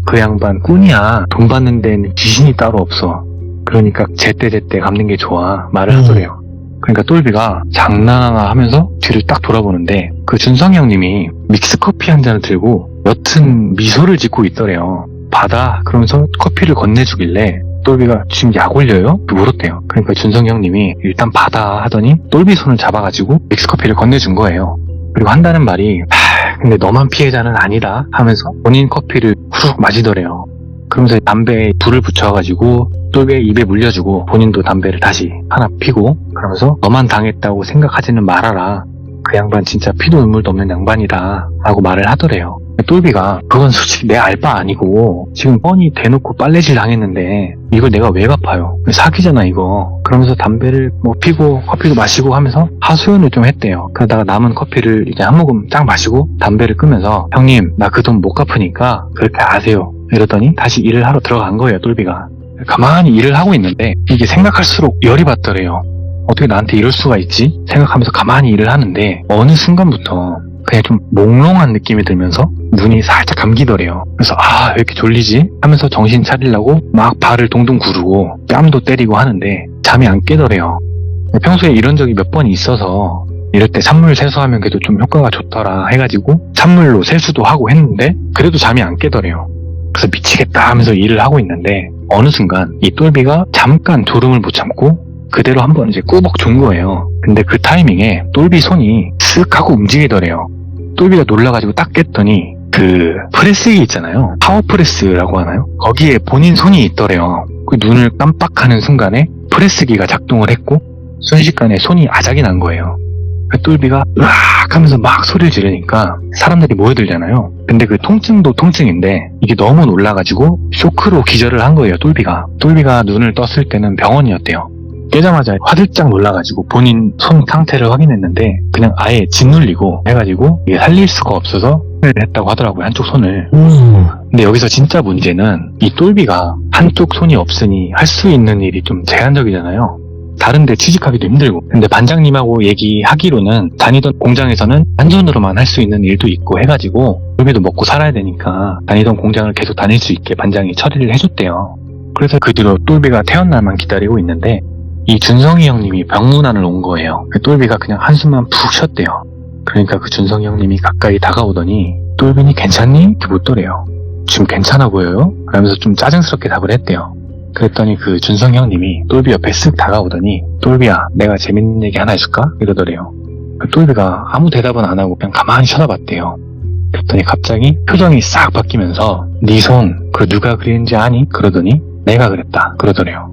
S2: 그 양반 꾼이야. 돈 받는 데는 귀신이 따로 없어. 그러니까 제때제때 갚는 게 좋아. 말을 하더래요. 그러니까 똘비가 장난하나 하면서 뒤를 딱 돌아보는데 그 준성이 형님이 믹스커피 한 잔을 들고 옅은 미소를 짓고 있더래요. 받아. 그러면서 커피를 건네주길래 똘비가 지금 약 올려요? 물었대요. 그러니까 준성이 형님이 일단 받아 하더니 똘비 손을 잡아가지고 믹스커피를 건네준 거예요. 그리고 한다는 말이 근데 너만 피해자는 아니다 하면서 본인 커피를 후룩 마시더래요. 그러면서 담배에 불을 붙여가지고 똘비의 입에 물려주고 본인도 담배를 다시 하나 피고 그러면서 너만 당했다고 생각하지는 말아라. 그 양반 진짜 피도 눈물도 없는 양반이다 라고 말을 하더래요. 똘비가 그건 솔직히 내 알바 아니고 지금 뻔히 대놓고 빨래질 당했는데 이걸 내가 왜 갚아요? 사기잖아 이거. 그러면서 담배를 뭐 피고 커피도 마시고 하면서 하소연을 좀 했대요. 그러다가 남은 커피를 이제 한 모금 딱 마시고 담배를 끄면서 형님 나 그 돈 못 갚으니까 그렇게 아세요. 이러더니 다시 일을 하러 들어간 거예요. 똘비가 가만히 일을 하고 있는데 이게 생각할수록 열이 받더래요. 어떻게 나한테 이럴 수가 있지? 생각하면서 가만히 일을 하는데 어느 순간부터 그냥 좀 몽롱한 느낌이 들면서 눈이 살짝 감기더래요. 그래서 왜 이렇게 졸리지? 하면서 정신 차리려고 막 발을 동동 구르고 뺨도 때리고 하는데 잠이 안 깨더래요. 평소에 이런 적이 몇 번 있어서 이럴 때 찬물 세수하면 그래도 좀 효과가 좋더라 해가지고 찬물로 세수도 하고 했는데 그래도 잠이 안 깨더래요. 그래서 미치겠다 하면서 일을 하고 있는데 어느 순간 이 똘비가 잠깐 졸음을 못 참고 그대로 한번 이제 꾸벅 준 거예요. 근데 그 타이밍에 똘비 손이 쓱 하고 움직이더래요. 똘비가 놀라가지고 딱 깼더니 그 프레스기 있잖아요. 파워프레스라고 하나요? 거기에 본인 손이 있더래요. 그 눈을 깜빡하는 순간에 프레스기가 작동을 했고 순식간에 손이 아작이 난 거예요. 똘비가 으악 하면서 막 소리를 지르니까 사람들이 모여들잖아요. 근데 그 통증도 통증인데 이게 너무 놀라가지고 쇼크로 기절을 한 거예요. 똘비가 눈을 떴을 때는 병원이었대요. 깨자마자 화들짝 놀라가지고 본인 손 상태를 확인했는데 그냥 아예 짓눌리고 해가지고 이게 살릴 수가 없어서 했다고 하더라고요. 한쪽 손을. 근데 여기서 진짜 문제는 이 똘비가 한쪽 손이 없으니 할 수 있는 일이 좀 제한적이잖아요. 다른데 취직하기도 힘들고. 근데 반장님하고 얘기하기로는 다니던 공장에서는 한 손으로만 할 수 있는 일도 있고 해가지고 똘비도 먹고 살아야 되니까 다니던 공장을 계속 다닐 수 있게 반장이 처리를 해줬대요. 그래서 그 뒤로 똘비가 태어날만 기다리고 있는데 이 준성이 형님이 병문안을 온 거예요. 똘비가 그냥 한숨만 푹 쉬었대요. 그러니까 그 준성이 형님이 가까이 다가오더니 똘비니 괜찮니? 이렇게 묻더래요. 지금 괜찮아 보여요? 그러면서 좀 짜증스럽게 답을 했대요. 그랬더니 그 준성이 형님이 똘비 옆에 쓱 다가오더니 똘비야 내가 재밌는 얘기 하나 해줄까? 이러더래요. 똘비가 아무 대답은 안 하고 그냥 가만히 쳐다봤대요. 그랬더니 갑자기 표정이 싹 바뀌면서 네 손 그거 누가 그랬는지 아니? 그러더니 내가 그랬다 그러더래요.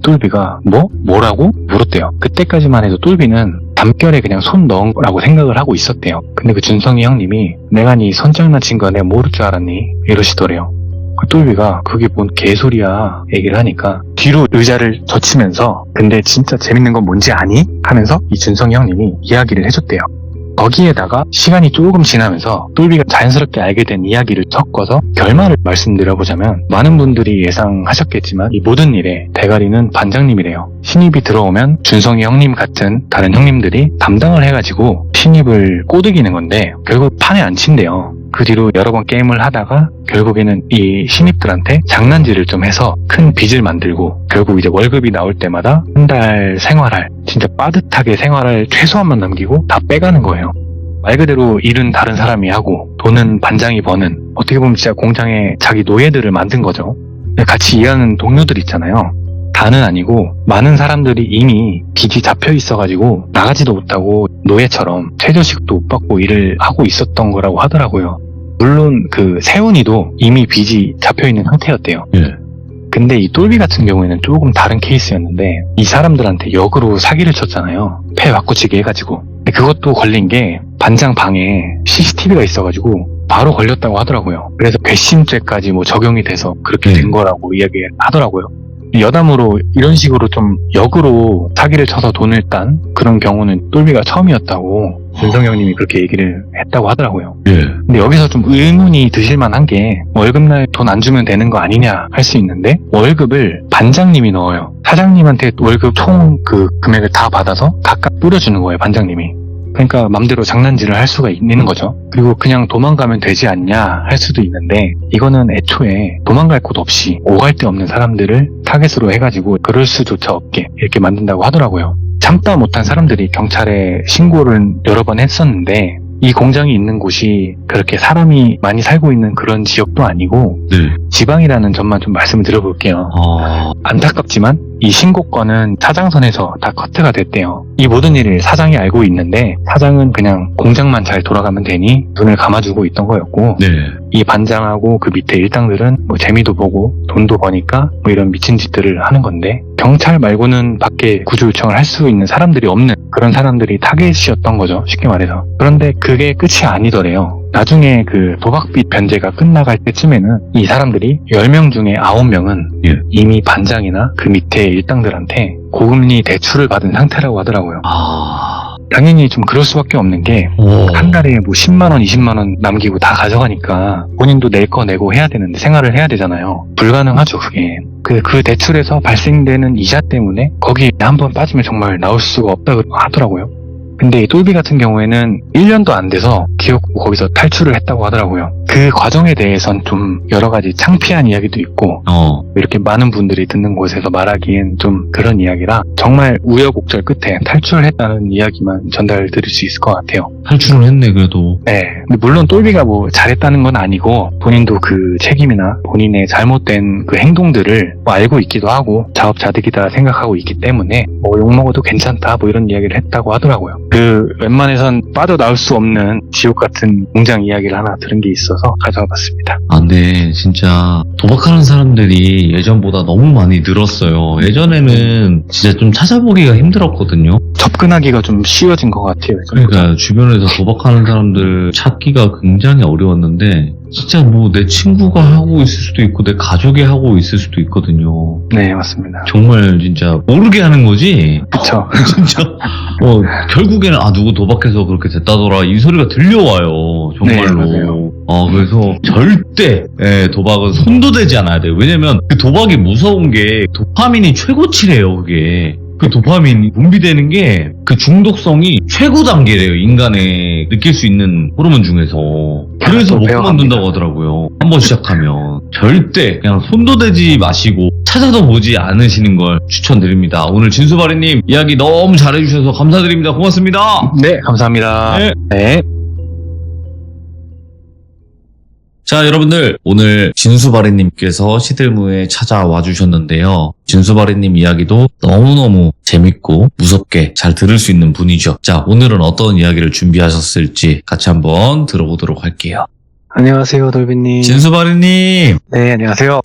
S2: 똘비가 뭐라고? 물었대요. 그때까지만 해도 똘비는 담결에 그냥 손 넣은 거라고 생각을 하고 있었대요. 근데 그 준성이 형님이 내가 네 손장난친 거 내가 모를 줄 알았니? 이러시더래요. 그 똘비가 그게 뭔 개소리야 얘기를 하니까 뒤로 의자를 젖히면서 근데 진짜 재밌는 건 뭔지 아니? 하면서 이 준성이 형님이 이야기를 해줬대요. 거기에다가 시간이 조금 지나면서 똘비가 자연스럽게 알게 된 이야기를 섞어서 결말을 말씀드려보자면 많은 분들이 예상하셨겠지만 이 모든 일에 대가리는 반장님이래요. 신입이 들어오면 준성이 형님 같은 다른 형님들이 담당을 해가지고 신입을 꼬드기는 건데 결국 판에 안 친대요. 그 뒤로 여러 번 게임을 하다가 결국에는 이 신입들한테 장난질을 좀 해서 큰 빚을 만들고 결국 이제 월급이 나올 때마다 한 달 생활할 진짜 빠듯하게 생활할 최소한만 남기고 다 빼가는 거예요. 말 그대로 일은 다른 사람이 하고 돈은 반장이 버는 어떻게 보면 진짜 공장에 자기 노예들을 만든 거죠. 같이 일하는 동료들 있잖아요. 다는 아니고 많은 사람들이 이미 빚이 잡혀 있어가지고 나가지도 못하고 노예처럼 최저시급도 못 받고 일을 하고 있었던 거라고 하더라고요. 물론 그 세훈이도 이미 빚이 잡혀있는 상태였대요.
S1: 예.
S2: 근데 이 똘비 같은 경우에는 조금 다른 케이스였는데 이 사람들한테 역으로 사기를 쳤잖아요. 패 바꾸치기 해가지고. 근데 그것도 걸린 게 반장 방에 CCTV가 있어가지고 바로 걸렸다고 하더라고요. 그래서 괘씸죄까지 뭐 적용이 돼서 그렇게 된 거라고 이야기하더라고요. 여담으로 이런 식으로 좀 역으로 사기를 쳐서 돈을 딴 그런 경우는 똘비가 처음이었다고 준성 형님이 그렇게 얘기를 했다고 하더라고요.
S1: 예.
S2: 근데 여기서 좀 의문이 드실 만한 게 월급날 돈 안 주면 되는 거 아니냐 할 수 있는데 월급을 반장님이 넣어요. 사장님한테 월급 총 그 금액을 다 받아서 각각 뿌려주는 거예요, 반장님이. 그러니까 맘대로 장난질을 할 수가 있는 거죠. 그리고 그냥 도망가면 되지 않냐 할 수도 있는데 이거는 애초에 도망갈 곳 없이 오갈 데 없는 사람들을 타겟으로 해가지고 그럴 수조차 없게 이렇게 만든다고 하더라고요. 참다 못한 사람들이 경찰에 신고를 여러 번 했었는데 이 공장이 있는 곳이 그렇게 사람이 많이 살고 있는 그런 지역도 아니고
S1: 네.
S2: 지방이라는 점만 좀 말씀을 드려볼게요. 안타깝지만 이 신고건은 사장선에서 다 커트가 됐대요. 이 모든 일을 사장이 알고 있는데 사장은 그냥 공장만 잘 돌아가면 되니 눈을 감아주고 있던 거였고
S1: 네.
S2: 이 반장하고 그 밑에 일당들은 뭐 재미도 보고 돈도 버니까 뭐 이런 미친 짓들을 하는 건데 경찰 말고는 밖에 구조 요청을 할 수 있는 사람들이 없는 그런 사람들이 타겟이었던 거죠. 쉽게 말해서. 그런데 그게 끝이 아니더래요. 나중에 그 도박빚 변제가 끝나갈 때쯤에는 이 사람들이 10명 중에 9명은
S1: 예.
S2: 이미 반장이나 그 밑에 일당들한테 고금리 대출을 받은 상태라고 하더라고요. 당연히 좀 그럴 수밖에 없는 게 한 달에 뭐 10만원, 20만원 남기고 다 가져가니까 본인도 낼 거 내고 해야 되는데 생활을 해야 되잖아요. 불가능하죠, 그게. 그 대출에서 발생되는 이자 때문에 거기에 한번 빠지면 정말 나올 수가 없다고 하더라고요. 근데 이 똘비 같은 경우에는 1년도 안 돼서 기어코 거기서 탈출을 했다고 하더라고요. 그 과정에 대해선 좀 여러 가지 창피한 이야기도 있고 이렇게 많은 분들이 듣는 곳에서 말하기엔 좀 그런 이야기라 정말 우여곡절 끝에 탈출을 했다는 이야기만 전달드릴 수 있을 것 같아요.
S1: 탈출을 했네 그래도.
S2: 네. 근데 물론 똘비가 뭐 잘했다는 건 아니고 본인도 그 책임이나 본인의 잘못된 그 행동들을 뭐 알고 있기도 하고 자업자득이다 생각하고 있기 때문에 뭐 욕먹어도 괜찮다 뭐 이런 이야기를 했다고 하더라고요. 그 웬만해선 빠져나올 수 없는 지옥 같은 공장 이야기를 하나 들은 게 있어서 가져와 봤습니다.
S1: 근데 진짜 도박하는 사람들이 예전보다 너무 많이 늘었어요. 예전에는 진짜 좀 찾아보기가 힘들었거든요.
S2: 접근하기가 좀 쉬워진 것 같아요.
S1: 그러니까 주변에서 도박하는 사람들 찾기가 굉장히 어려웠는데 진짜 뭐 내 친구가 하고 있을 수도 있고 내 가족이 하고 있을 수도 있거든요.
S2: 네, 맞습니다.
S1: 정말 진짜 모르게 하는 거지.
S2: 그쵸.
S1: 진짜 결국에는 누구 도박해서 그렇게 됐다더라 이 소리가 들려와요. 정말로.
S2: 네, 맞아요.
S1: 그래서 절대 도박은 손도 대지 않아야 돼요. 왜냐면 그 도박이 무서운 게 도파민이 최고치래요. 그게. 그 도파민이 분비되는 게 그 중독성이 최고 단계래요. 인간에 느낄 수 있는 호르몬 중에서. 그래서 못 그만둔다고 하더라고요. 한번 시작하면. 절대 그냥 손도 대지 마시고 찾아도 보지 않으시는 걸 추천드립니다. 오늘 진수바리님 이야기 너무 잘해주셔서 감사드립니다. 고맙습니다.
S2: 네, 감사합니다.
S1: 네.
S2: 네.
S1: 자, 여러분들 오늘 진수바리님께서 시들무에 찾아와 주셨는데요. 진수바리님 이야기도 너무너무 재밌고 무섭게 잘 들을 수 있는 분이죠. 자, 오늘은 어떤 이야기를 준비하셨을지 같이 한번 들어보도록 할게요.
S2: 안녕하세요, 돌비님.
S1: 진수바리님.
S2: 네, 안녕하세요.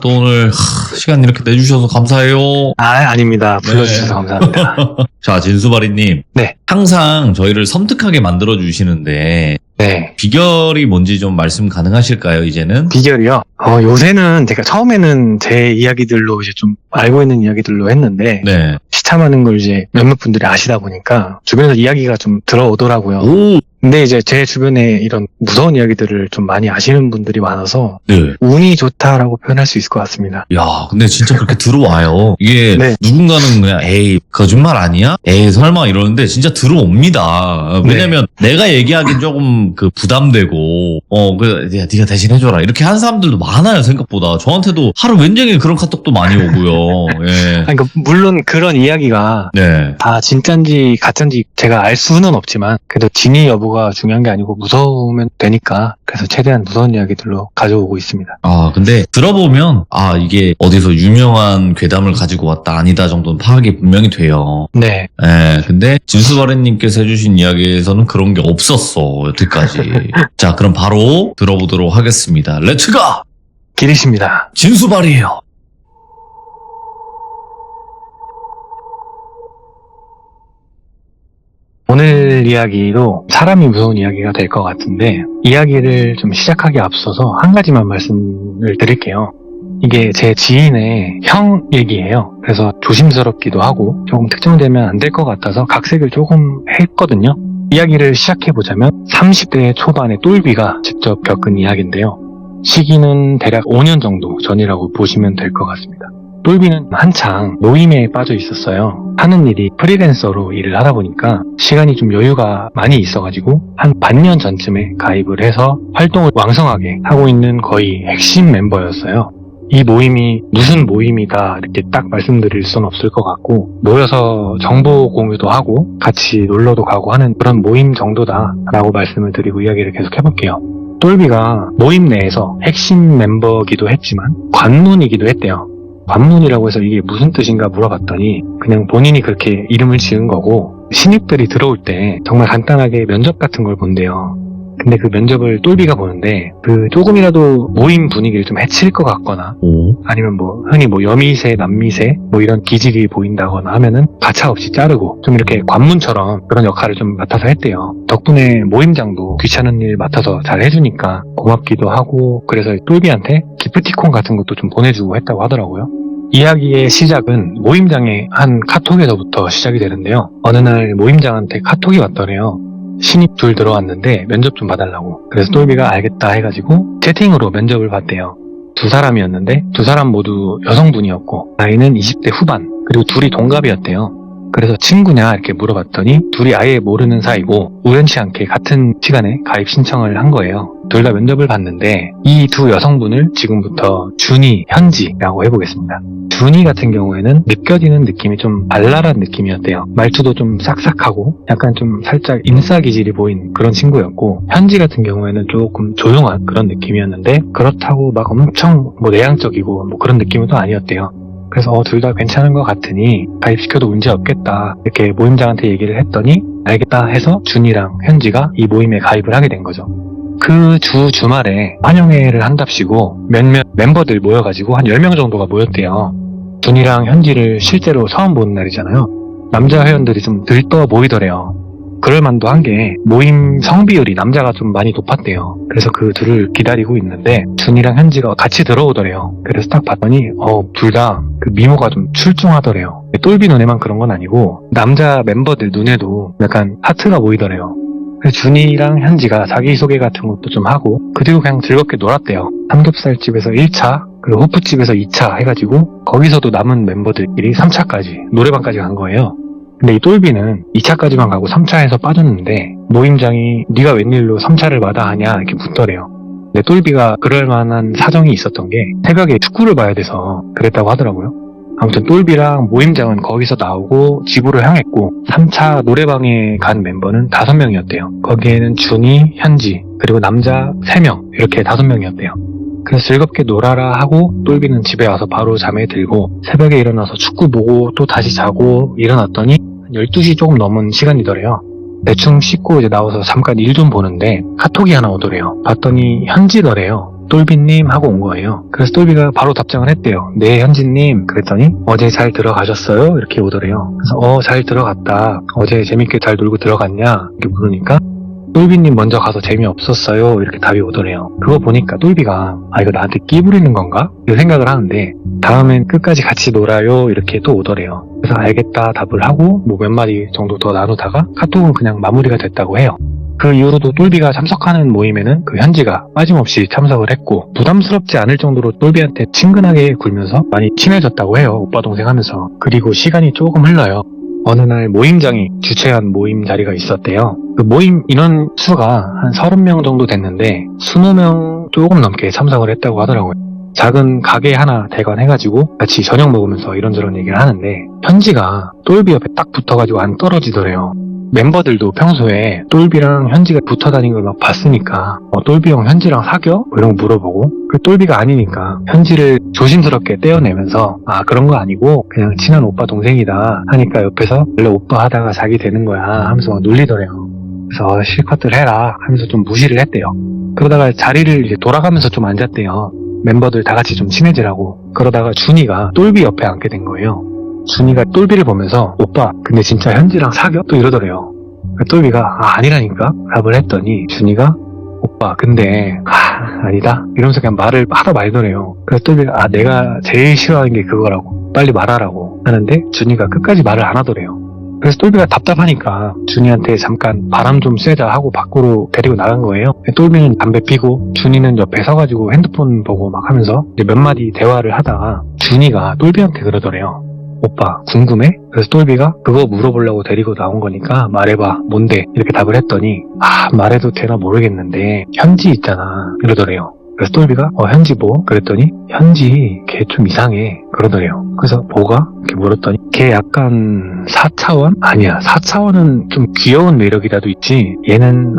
S1: 또 오늘 시간 이렇게 내주셔서 감사해요.
S2: 아닙니다. 불러주셔서 감사합니다.
S1: 자, 진수바리님.
S2: 네.
S1: 항상 저희를 섬뜩하게 만들어주시는데
S2: 네.
S1: 비결이 뭔지 좀 말씀 가능하실까요, 이제는?
S2: 비결이요? 요새는 제가 처음에는 제 이야기들로 이제 좀 알고 있는 이야기들로 했는데,
S1: 네.
S2: 시참하는 걸 이제 몇몇 분들이 아시다 보니까 주변에서 이야기가 좀 들어오더라고요.
S1: 오!
S2: 근데 이제 제 주변에 이런 무서운 이야기들을 좀 많이 아시는 분들이 많아서
S1: 네.
S2: 운이 좋다라고 표현할 수 있을 것 같습니다.
S1: 야, 근데 진짜 그렇게 들어와요. 이게
S2: 네.
S1: 누군가는 그냥 에이 거짓말 아니야? 에이 설마 이러는데 진짜 들어옵니다. 왜냐면 내가 얘기하긴 조금 그 부담되고 네가 대신 해줘라 이렇게 하는 사람들도 많아요 생각보다. 저한테도 하루 웬종일 그런 카톡도 많이 오고요. 예.
S2: 아니, 그러니까 물론 그런 이야기가
S1: 네.
S2: 다 진짠지 가짠지 제가 알 수는 없지만 그래도 진위 여부가 중요한 게 아니고 무서우면 되니까 그래서 최대한 무서운 이야기들로 가져오고 있습니다.
S1: 아, 근데 들어보면 이게 어디서 유명한 괴담을 가지고 왔다 아니다 정도는 파악이 분명히 돼요.
S2: 네.
S1: 예, 근데 진수바래님께서 해주신 이야기에서는 그런 게 없었어 여태까지. 자, 그럼 바로 들어보도록 하겠습니다. 렛츠가!
S2: 기리십니다.
S1: 진수바리예요.
S2: 오늘 이야기도 사람이 무서운 이야기가 될 것 같은데 이야기를 좀 시작하기 앞서서 한 가지만 말씀을 드릴게요. 이게 제 지인의 형 얘기예요. 그래서 조심스럽기도 하고 조금 특정되면 안 될 것 같아서 각색을 조금 했거든요. 이야기를 시작해보자면 30대 초반의 똘비가 직접 겪은 이야기인데요. 시기는 대략 5년 정도 전이라고 보시면 될 것 같습니다. 똘비는 한창 모임에 빠져 있었어요. 하는 일이 프리랜서로 일을 하다 보니까 시간이 좀 여유가 많이 있어가지고 한 반년 전쯤에 가입을 해서 활동을 왕성하게 하고 있는 거의 핵심 멤버였어요. 이 모임이 무슨 모임이다 이렇게 딱 말씀드릴 수는 없을 것 같고 모여서 정보 공유도 하고 같이 놀러도 가고 하는 그런 모임 정도다라고 말씀을 드리고 이야기를 계속 해볼게요. 똘비가 모임 내에서 핵심 멤버기도 했지만 관문이기도 했대요. 관문이라고 해서 이게 무슨 뜻인가 물어봤더니 그냥 본인이 그렇게 이름을 지은 거고 신입들이 들어올 때 정말 간단하게 면접 같은 걸 본대요. 근데 그 면접을 똘비가 보는데 그 조금이라도 모임 분위기를 좀 해칠 것 같거나 아니면 흔히 여미새, 남미새 이런 기질이 보인다거나 하면은 가차없이 자르고 좀 이렇게 관문처럼 그런 역할을 좀 맡아서 했대요. 덕분에 모임장도 귀찮은 일 맡아서 잘 해주니까 고맙기도 하고 그래서 똘비한테 기프티콘 같은 것도 좀 보내주고 했다고 하더라고요. 이야기의 시작은 모임장의 한 카톡에서부터 시작이 되는데요. 어느 날 모임장한테 카톡이 왔더래요. 신입 둘 들어왔는데 면접 좀 봐달라고. 그래서 똘비가 알겠다 해가지고 채팅으로 면접을 봤대요. 두 사람이었는데 두 사람 모두 여성분이었고 나이는 20대 후반 그리고 둘이 동갑이었대요. 그래서 친구냐 이렇게 물어봤더니 둘이 아예 모르는 사이고 우연치 않게 같은 시간에 가입 신청을 한 거예요. 둘 다 면접을 봤는데 이 두 여성분을 지금부터 준이, 현지라고 해보겠습니다. 준이 같은 경우에는 느껴지는 느낌이 좀 발랄한 느낌이었대요. 말투도 좀 싹싹하고 약간 좀 살짝 인싸 기질이 보인 그런 친구였고 현지 같은 경우에는 조금 조용한 그런 느낌이었는데 그렇다고 막 엄청 내향적이고 그런 느낌은 또 아니었대요. 그래서 둘 다 괜찮은 것 같으니 가입시켜도 문제 없겠다 이렇게 모임장한테 얘기를 했더니 알겠다 해서 준이랑 현지가 이 모임에 가입을 하게 된 거죠. 그 주말에 환영회를 한답시고 몇몇 멤버들 모여가지고 한 10명 정도가 모였대요. 준이랑 현지를 실제로 처음 보는 날이잖아요. 남자 회원들이 좀 들떠 보이더래요. 그럴만도 한 게 모임 성비율이 남자가 좀 많이 높았대요. 그래서 그 둘을 기다리고 있는데 준이랑 현지가 같이 들어오더래요. 그래서 딱 봤더니 둘 다 그 미모가 좀 출중하더래요. 똘비 눈에만 그런 건 아니고 남자 멤버들 눈에도 약간 하트가 보이더래요. 그래서 준이랑 현지가 자기소개 같은 것도 좀 하고 그리고 그냥 즐겁게 놀았대요. 삼겹살집에서 1차 그리고 호프집에서 2차 해가지고 거기서도 남은 멤버들끼리 3차까지 노래방까지 간 거예요. 근데 이 똘비는 2차까지만 가고 3차에서 빠졌는데 모임장이 네가 웬일로 3차를 마다하냐 이렇게 묻더래요. 근데 똘비가 그럴 만한 사정이 있었던 게 새벽에 축구를 봐야 돼서 그랬다고 하더라고요. 아무튼 똘비랑 모임장은 거기서 나오고 집으로 향했고 3차 노래방에 간 멤버는 5명이었대요. 거기에는 준이, 현지, 그리고 남자 3명 이렇게 5명이었대요. 그래서 즐겁게 놀아라 하고 똘비는 집에 와서 바로 잠에 들고 새벽에 일어나서 축구 보고 또 다시 자고 일어났더니 12시 조금 넘은 시간이더래요. 대충 씻고 이제 나와서 잠깐 일 좀 보는데 카톡이 하나 오더래요. 봤더니 현지더래요. 똘비님 하고 온 거예요. 그래서 똘비가 바로 답장을 했대요. 네 현지님 그랬더니 어제 잘 들어가셨어요? 이렇게 오더래요. 그래서 잘 들어갔다. 어제 재밌게 잘 놀고 들어갔냐? 이렇게 물으니까 똘비님 먼저 가서 재미없었어요. 이렇게 답이 오더래요. 그거 보니까 똘비가 이거 나한테 끼 부리는 건가? 이런 생각을 하는데 다음엔 끝까지 같이 놀아요. 이렇게 또 오더래요. 그래서 알겠다 답을 하고 뭐 몇 마디 정도 더 나누다가 카톡은 그냥 마무리가 됐다고 해요. 그 이후로도 똘비가 참석하는 모임에는 그 현지가 빠짐없이 참석을 했고 부담스럽지 않을 정도로 똘비한테 친근하게 굴면서 많이 친해졌다고 해요. 오빠 동생 하면서. 그리고 시간이 조금 흘러요. 어느 날 모임장이 주최한 모임 자리가 있었대요. 그 모임 인원 수가 한 30명 정도 됐는데 20명 조금 넘게 참석을 했다고 하더라고요. 작은 가게 하나 대관해가지고 같이 저녁 먹으면서 이런저런 얘기를 하는데 현지가 똘비 옆에 딱 붙어가지고 안 떨어지더래요. 멤버들도 평소에 똘비랑 현지가 붙어 다니는 걸 막 봤으니까 똘비 형 현지랑 사겨? 뭐 이런 거 물어보고 그 똘비가 아니니까 현지를 조심스럽게 떼어내면서 그런 거 아니고 그냥 친한 오빠 동생이다 하니까 옆에서 원래 오빠 하다가 자기 되는 거야 하면서 막 놀리더래요. 그래서 실컷들 해라 하면서 좀 무시를 했대요. 그러다가 자리를 이제 돌아가면서 좀 앉았대요. 멤버들 다 같이 좀 친해지라고. 그러다가 준이가 똘비 옆에 앉게 된 거예요. 준이가 똘비를 보면서 오빠 근데 진짜 현지랑 사겨? 또 이러더래요. 똘비가 아니라니까 답을 했더니 준이가 오빠 근데 아니다 이러면서 그냥 말을 하다 말더래요. 그래서 똘비가 내가 제일 싫어하는 게 그거라고 빨리 말하라고 하는데 준이가 끝까지 말을 안 하더래요. 그래서 똘비가 답답하니까 준이한테 잠깐 바람 좀 쐬자 하고 밖으로 데리고 나간 거예요. 똘비는 담배 피고 준이는 옆에 서가지고 핸드폰 보고 막 하면서 몇 마디 대화를 하다가 준이가 똘비한테 그러더래요. 오빠 궁금해? 그래서 똘비가 그거 물어보려고 데리고 나온 거니까 말해봐 뭔데? 이렇게 답을 했더니 말해도 되나 모르겠는데 현지 있잖아 이러더래요. 그래서 똘비가 현지 뭐? 그랬더니 현지 걔 좀 이상해 그러더래요. 그래서 뭐가? 이렇게 물었더니 걔 약간 4차원? 아니야 4차원은 좀 귀여운 매력이라도 있지 얘는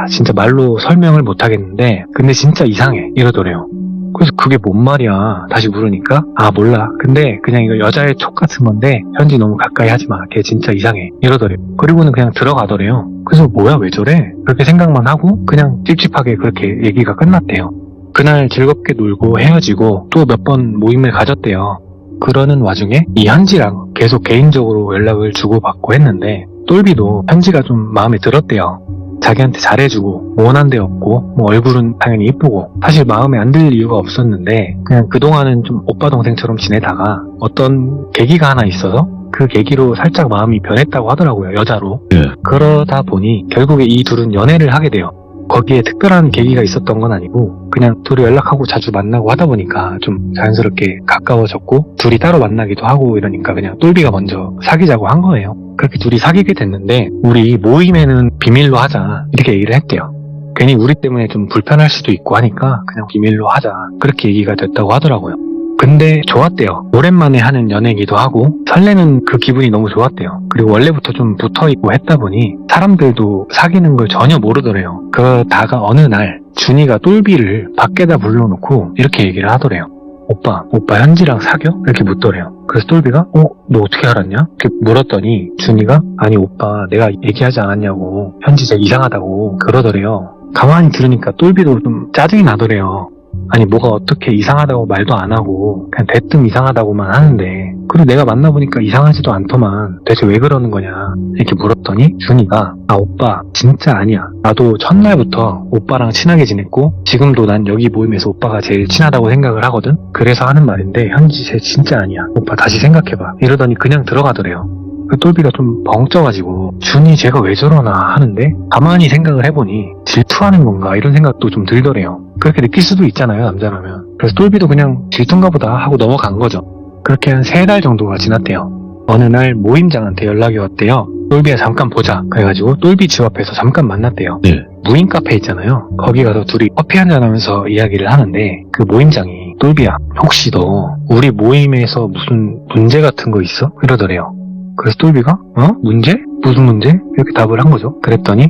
S2: 진짜 말로 설명을 못하겠는데 근데 진짜 이상해 이러더래요. 그래서 그게 뭔 말이야 다시 물으니까 몰라 근데 그냥 이거 여자의 촉 같은 건데 현지 너무 가까이 하지마 걔 진짜 이상해 이러더래요. 그리고는 그냥 들어가더래요. 그래서 뭐야 왜 저래? 그렇게 생각만 하고 그냥 찝찝하게 그렇게 얘기가 끝났대요. 그날 즐겁게 놀고 헤어지고 또 몇 번 모임을 가졌대요. 그러는 와중에 이 현지랑 계속 개인적으로 연락을 주고받고 했는데 똘비도 현지가 좀 마음에 들었대요. 자기한테 잘해주고 원한 데 없고 뭐 얼굴은 당연히 이쁘고 사실 마음에 안 들 이유가 없었는데 그냥 그동안은 좀 오빠 동생처럼 지내다가 어떤 계기가 하나 있어서 그 계기로 살짝 마음이 변했다고 하더라고요. 여자로. 그러다 보니 결국에 이 둘은 연애를 하게 돼요. 거기에 특별한 계기가 있었던 건 아니고 그냥 둘이 연락하고 자주 만나고 하다 보니까 좀 자연스럽게 가까워졌고 둘이 따로 만나기도 하고 이러니까 그냥 똘비가 먼저 사귀자고 한 거예요. 그렇게 둘이 사귀게 됐는데 우리 모임에는 비밀로 하자 이렇게 얘기를 했대요. 괜히 우리 때문에 좀 불편할 수도 있고 하니까 그냥 비밀로 하자 그렇게 얘기가 됐다고 하더라고요. 근데 좋았대요. 오랜만에 하는 연애이기도 하고 설레는 그 기분이 너무 좋았대요. 그리고 원래부터 좀 붙어있고 했다 보니 사람들도 사귀는 걸 전혀 모르더래요. 그러다가 어느 날 준이가 똘비를 밖에다 불러놓고 이렇게 얘기를 하더래요. 오빠 현지랑 사겨? 이렇게 묻더래요. 그래서 똘비가 너 어떻게 알았냐? 이렇게 물었더니 준이가 아니 오빠 내가 얘기하지 않았냐고 현지 쟤 이상하다고 그러더래요. 가만히 들으니까 똘비도 좀 짜증이 나더래요. 아니 뭐가 어떻게 이상하다고 말도 안 하고 그냥 대뜸 이상하다고만 하는데 그리고 내가 만나보니까 이상하지도 않더만 대체 왜 그러는 거냐 이렇게 물었더니 준이가 오빠 진짜 아니야 나도 첫날부터 오빠랑 친하게 지냈고 지금도 난 여기 모임에서 오빠가 제일 친하다고 생각을 하거든 그래서 하는 말인데 현지 쟤 진짜 아니야 오빠 다시 생각해봐 이러더니 그냥 들어가더래요. 그 똘비가 좀 벙쪄가지고 준이 쟤가 왜 저러나 하는데 가만히 생각을 해보니 질투하는 건가 이런 생각도 좀 들더래요. 그렇게 느낄 수도 있잖아요 남자라면. 그래서 똘비도 그냥 질투인가 보다 하고 넘어간 거죠. 그렇게 한 3달 정도가 지났대요. 어느 날 모임장한테 연락이 왔대요. 똘비야 잠깐 보자 그래가지고 똘비 집 앞에서 잠깐 만났대요. 무인 카페 있잖아요. 거기 가서 둘이 커피 한잔 하면서 이야기를 하는데 그 모임장이 똘비야 혹시 너 우리 모임에서 무슨 문제 같은 거 있어? 이러더래요. 그래서 똘비가 문제? 무슨 문제? 이렇게 답을 한 거죠. 그랬더니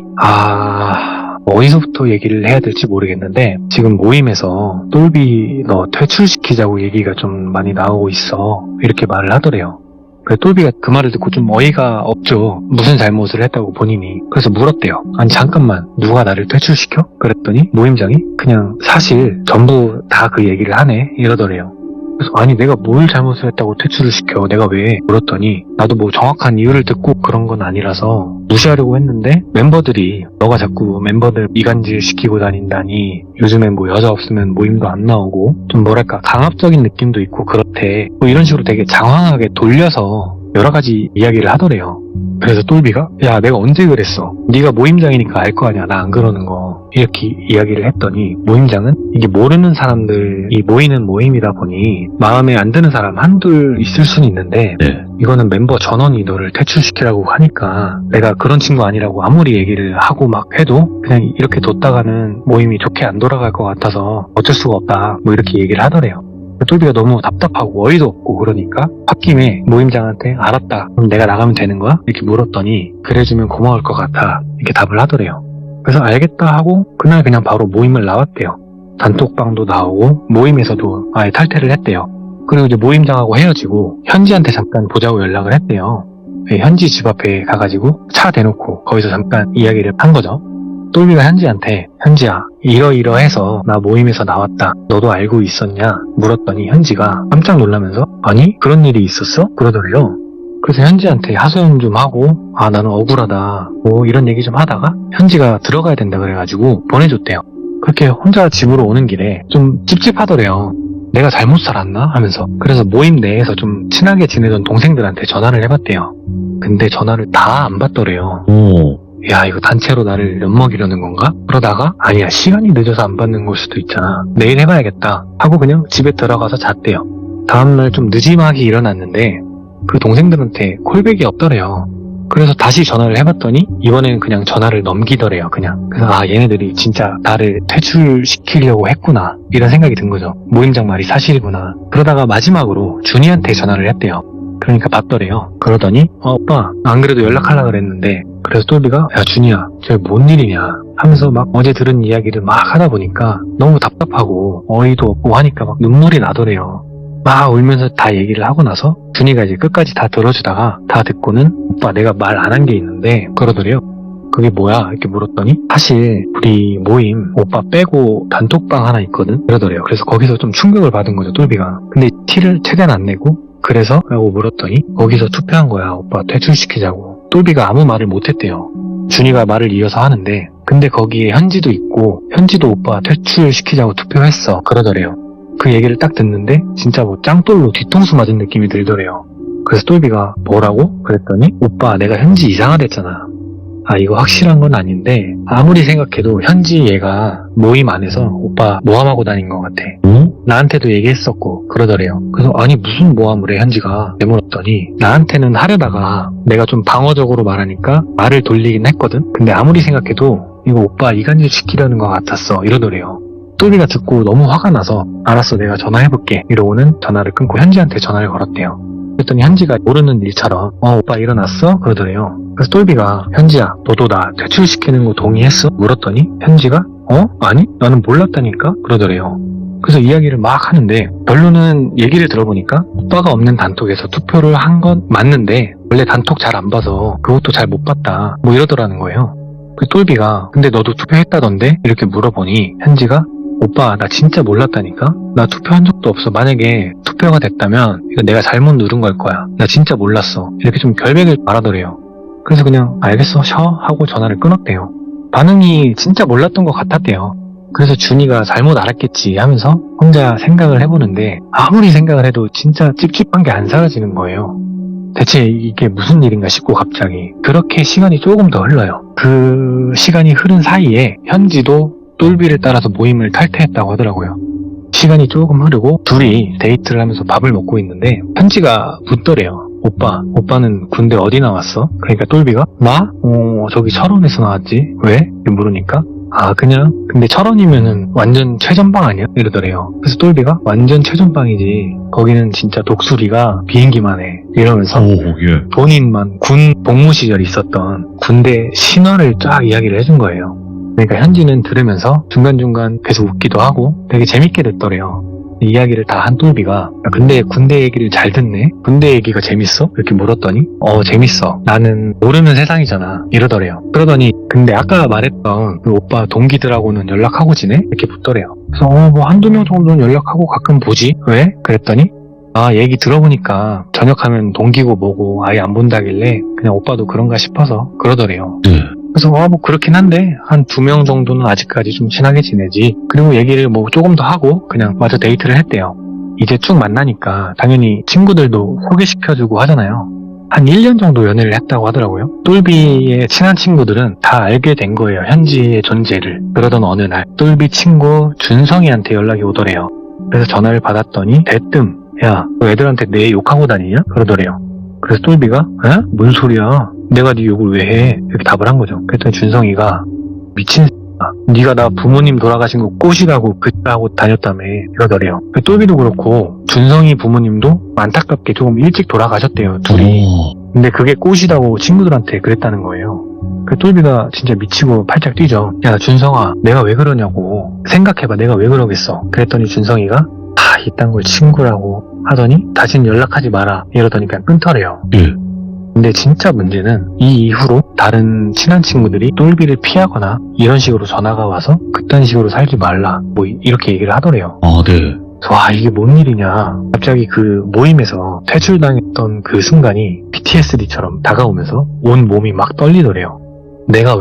S2: 어디서부터 얘기를 해야 될지 모르겠는데 지금 모임에서 똘비 너 퇴출시키자고 얘기가 좀 많이 나오고 있어 이렇게 말을 하더래요. 그래서 똘비가 그 말을 듣고 좀 어이가 없죠. 무슨 잘못을 했다고 본인이. 그래서 물었대요. 아니 잠깐만 누가 나를 퇴출시켜? 그랬더니 모임장이 그냥 사실 전부 다 그 얘기를 하네 이러더래요. 그래서 아니 내가 뭘 잘못을 했다고 퇴출을 시켜, 내가 왜, 물었더니 나도 뭐 정확한 이유를 듣고 그런 건 아니라서 무시하려고 했는데 멤버들이 너가 자꾸 멤버들 이간질 시키고 다닌다니, 요즘엔 뭐 여자 없으면 모임도 안 나오고 좀 뭐랄까 강압적인 느낌도 있고 그렇대, 뭐 이런 식으로 되게 장황하게 돌려서 여러 가지 이야기를 하더래요. 그래서 똘비가 야 내가 언제 그랬어, 네가 모임장이니까 알 거 아니야 나 안 그러는 거, 이렇게 이야기를 했더니 모임장은 이게 모르는 사람들이 모이는 모임이다 보니 마음에 안 드는 사람 한둘 있을 수는 있는데
S1: 네.
S2: 이거는 멤버 전원이 너를 퇴출시키라고 하니까 내가 그런 친구 아니라고 아무리 얘기를 하고 막 해도 그냥 이렇게 뒀다가는 모임이 좋게 안 돌아갈 것 같아서 어쩔 수가 없다, 뭐 이렇게 얘기를 하더래요. 똘비가 너무 답답하고 어이도 없고 그러니까 홧김에 모임장한테 알았다, 그럼 내가 나가면 되는 거야? 이렇게 물었더니 그래주면 고마울 것 같아, 이렇게 답을 하더래요. 그래서 알겠다 하고 그날 그냥 바로 모임을 나왔대요. 단톡방도 나오고 모임에서도 아예 탈퇴를 했대요. 그리고 이제 모임장하고 헤어지고 현지한테 잠깐 보자고 연락을 했대요. 현지 집 앞에 가가지고 차 대놓고 거기서 잠깐 이야기를 한 거죠. 똘비가 현지한테 현지야 이러이러해서 나 모임에서 나왔다, 너도 알고 있었냐 물었더니 현지가 깜짝 놀라면서 아니 그런 일이 있었어? 그러더래요. 그래서 현지한테 하소연 좀 하고 아 나는 억울하다 뭐 이런 얘기 좀 하다가 현지가 들어가야 된다 그래가지고 보내줬대요. 그렇게 혼자 집으로 오는 길에 좀 찝찝하더래요. 내가 잘못 살았나 하면서. 그래서 모임 내에서 좀 친하게 지내던 동생들한테 전화를 해봤대요. 근데 전화를 다 안 받더래요.
S1: 오.
S2: 야 이거 단체로 나를 엿먹이려는 건가? 그러다가 아니야 시간이 늦어서 안 받는 걸 수도 있잖아, 내일 해봐야겠다 하고 그냥 집에 들어가서 잤대요. 다음날 좀 늦지막이 일어났는데 그 동생들한테 콜백이 없더래요. 그래서 다시 전화를 해봤더니 이번에는 그냥 전화를 넘기더래요. 그냥. 그래서 아 얘네들이 진짜 나를 퇴출시키려고 했구나 이런 생각이 든 거죠. 모임장 말이 사실이구나. 그러다가 마지막으로 준이한테 전화를 했대요. 그러니까 받더래요. 그러더니 오빠 안 그래도 연락하려고 그랬는데, 그래서 똘비가 야 준이야 저게 뭔 일이냐 하면서 막 어제 들은 이야기를 막 하다 보니까 너무 답답하고 어이도 없고 하니까 막 눈물이 나더래요. 막 울면서 다 얘기를 하고 나서 준이가 이제 끝까지 다 들어주다가 다 듣고는 오빠 내가 말 안 한 게 있는데 그러더래요. 그게 뭐야 이렇게 물었더니 사실 우리 모임 오빠 빼고 단톡방 하나 있거든 그러더래요. 그래서 거기서 좀 충격을 받은 거죠 똘비가. 근데 티를 최대한 안 내고 그래서? 라고 물었더니 거기서 투표한 거야, 오빠 퇴출시키자고. 똘비가 아무 말을 못했대요. 준이가 말을 이어서 하는데 근데 거기에 현지도 있고 현지도 오빠 퇴출시키자고 투표했어 그러더래요. 그 얘기를 딱 듣는데 진짜 뭐 짱돌로 뒤통수 맞은 느낌이 들더래요. 그래서 똘비가 뭐라고? 그랬더니 오빠 내가 현지 이상하댔잖아. 아 이거 확실한 건 아닌데 아무리 생각해도 현지 얘가 모임 안에서 오빠 모함하고 다닌 것 같아.
S1: 응?
S2: 나한테도 얘기했었고 그러더래요. 그래서 아니 무슨 모함을 해 현지가 물었더니 나한테는 하려다가 내가 좀 방어적으로 말하니까 말을 돌리긴 했거든. 근데 아무리 생각해도 이거 오빠 이간질 시키려는 것 같았어 이러더래요. 똘비가 듣고 너무 화가 나서 알았어 내가 전화해볼게 이러고는 전화를 끊고 현지한테 전화를 걸었대요. 그랬더니 현지가 모르는 일처럼 오빠 일어났어? 그러더래요. 그래서 똘비가 현지야 너도 나 퇴출시키는 거 동의했어? 물었더니 현지가 아니 나는 몰랐다니까? 그러더래요. 그래서 이야기를 막 하는데 결론은 얘기를 들어보니까 오빠가 없는 단톡에서 투표를 한 건 맞는데 원래 단톡 잘 안 봐서 그것도 잘 못 봤다 뭐 이러더라는 거예요. 그 똘비가 근데 너도 투표했다던데? 이렇게 물어보니 현지가 오빠 나 진짜 몰랐다니까? 나 투표한 적도 없어. 만약에 투표가 됐다면 이거 내가 잘못 누른 걸 거야. 나 진짜 몰랐어. 이렇게 좀 결백을 말하더래요. 그래서 그냥 알겠어 쉬어 하고 전화를 끊었대요. 반응이 진짜 몰랐던 것 같았대요. 그래서 준이가 잘못 알았겠지 하면서 혼자 생각을 해보는데 아무리 생각을 해도 진짜 찝찝한 게 안 사라지는 거예요. 대체 이게 무슨 일인가 싶고 갑자기 그렇게 시간이 조금 더 흘러요. 그 시간이 흐른 사이에 현지도 똘비를 따라서 모임을 탈퇴했다고 하더라고요. 시간이 조금 흐르고 둘이 데이트를 하면서 밥을 먹고 있는데 현지가 묻더래요. 오빠는 군대 어디 나왔어? 그러니까 똘비가 나? 저기 철원에서 나왔지. 왜? 이렇게 물으니까 아 그냥 근데 철원이면은 완전 최전방 아니야? 이러더래요. 그래서 똘비가 완전 최전방이지 거기는 진짜 독수리가 비행기만 해 이러면서
S1: 예.
S2: 본인만 군 복무 시절 있었던 군대 신화를 쫙 이야기를 해준 거예요. 그러니까 현지는 들으면서 중간중간 계속 웃기도 하고 되게 재밌게 듣더래요. 이야기를 다 한 똘비가 근데 군대 얘기를 잘 듣네? 군대 얘기가 재밌어? 이렇게 물었더니 재밌어. 나는 모르는 세상이잖아. 이러더래요. 그러더니 근데 아까 말했던 그 오빠 동기들하고는 연락하고 지내? 이렇게 묻더래요. 그래서 뭐 한두 명 정도는 연락하고 가끔 보지? 왜? 그랬더니 얘기 들어보니까 저녁하면 동기고 뭐고 아예 안 본다길래 그냥 오빠도 그런가 싶어서 그러더래요.
S1: 네.
S2: 그래서 뭐 그렇긴 한데 한 2명 정도는 아직까지 좀 친하게 지내지. 그리고 얘기를 뭐 조금 더 하고 그냥 마저 데이트를 했대요. 이제 쭉 만나니까 당연히 친구들도 소개시켜주고 하잖아요. 한 1년 정도 연애를 했다고 하더라고요. 똘비의 친한 친구들은 다 알게 된 거예요. 현지의 존재를. 그러던 어느 날 똘비 친구 준성이한테 연락이 오더래요. 그래서 전화를 받았더니 대뜸 야, 너 애들한테 내 욕하고 다니냐? 그러더래요. 그래서 똘비가 에? 뭔 소리야? 내가 네 욕을 왜 해? 이렇게 답을 한 거죠. 그랬더니 준성이가 미친 X야. 네가 나 부모님 돌아가신 거 꼬시라고 그하고 다녔다며 이러더래요. 똘비도 그렇고 준성이 부모님도 안타깝게 조금 일찍 돌아가셨대요. 둘이. 근데 그게 꼬시다고 친구들한테 그랬다는 거예요. 그 똘비가 진짜 미치고 팔짝 뛰죠. 야 준성아 내가 왜 그러냐고 생각해봐 내가 왜 그러겠어. 그랬더니 준성이가 이딴 걸 친구라고 하더니 다신 연락하지 마라 이러더니 그냥 끊더래요.
S1: 예.
S2: 근데 진짜 문제는 이 이후로 다른 친한 친구들이 똘비를 피하거나 이런 식으로 전화가 와서 그딴 식으로 살지 말라 뭐 이렇게 얘기를 하더래요.
S1: 네.
S2: 와 이게 뭔 일이냐. 갑자기 그 모임에서 퇴출당했던 그 순간이 PTSD처럼 다가오면서 온 몸이 막 떨리더래요. 내가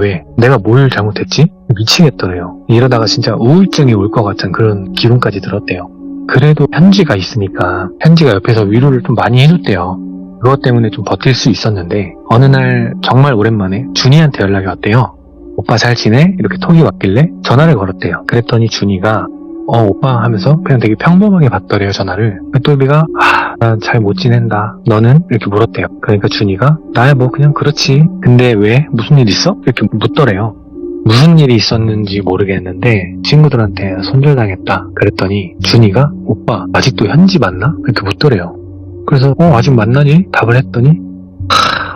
S2: 뭘 잘못했지? 미치겠더래요. 이러다가 진짜 우울증이 올 것 같은 그런 기분까지 들었대요. 그래도 현지가 있으니까 현지가 옆에서 위로를 좀 많이 해줬대요. 그것 때문에 좀 버틸 수 있었는데 어느 날 정말 오랜만에 준이한테 연락이 왔대요. 오빠 잘 지내? 이렇게 톡이 왔길래 전화를 걸었대요. 그랬더니 준이가 오빠 하면서 그냥 되게 평범하게 받더래요 전화를. 똘비가 난 잘 못 지낸다. 너는? 이렇게 물었대요. 그러니까 준이가 나야 뭐 그냥 그렇지. 근데 왜? 무슨 일 있어? 이렇게 묻더래요. 무슨 일이 있었는지 모르겠는데 친구들한테 손절당했다. 그랬더니 준이가 오빠 아직도 현지 만나? 이렇게 묻더래요. 그래서 아직 만나지? 답을 했더니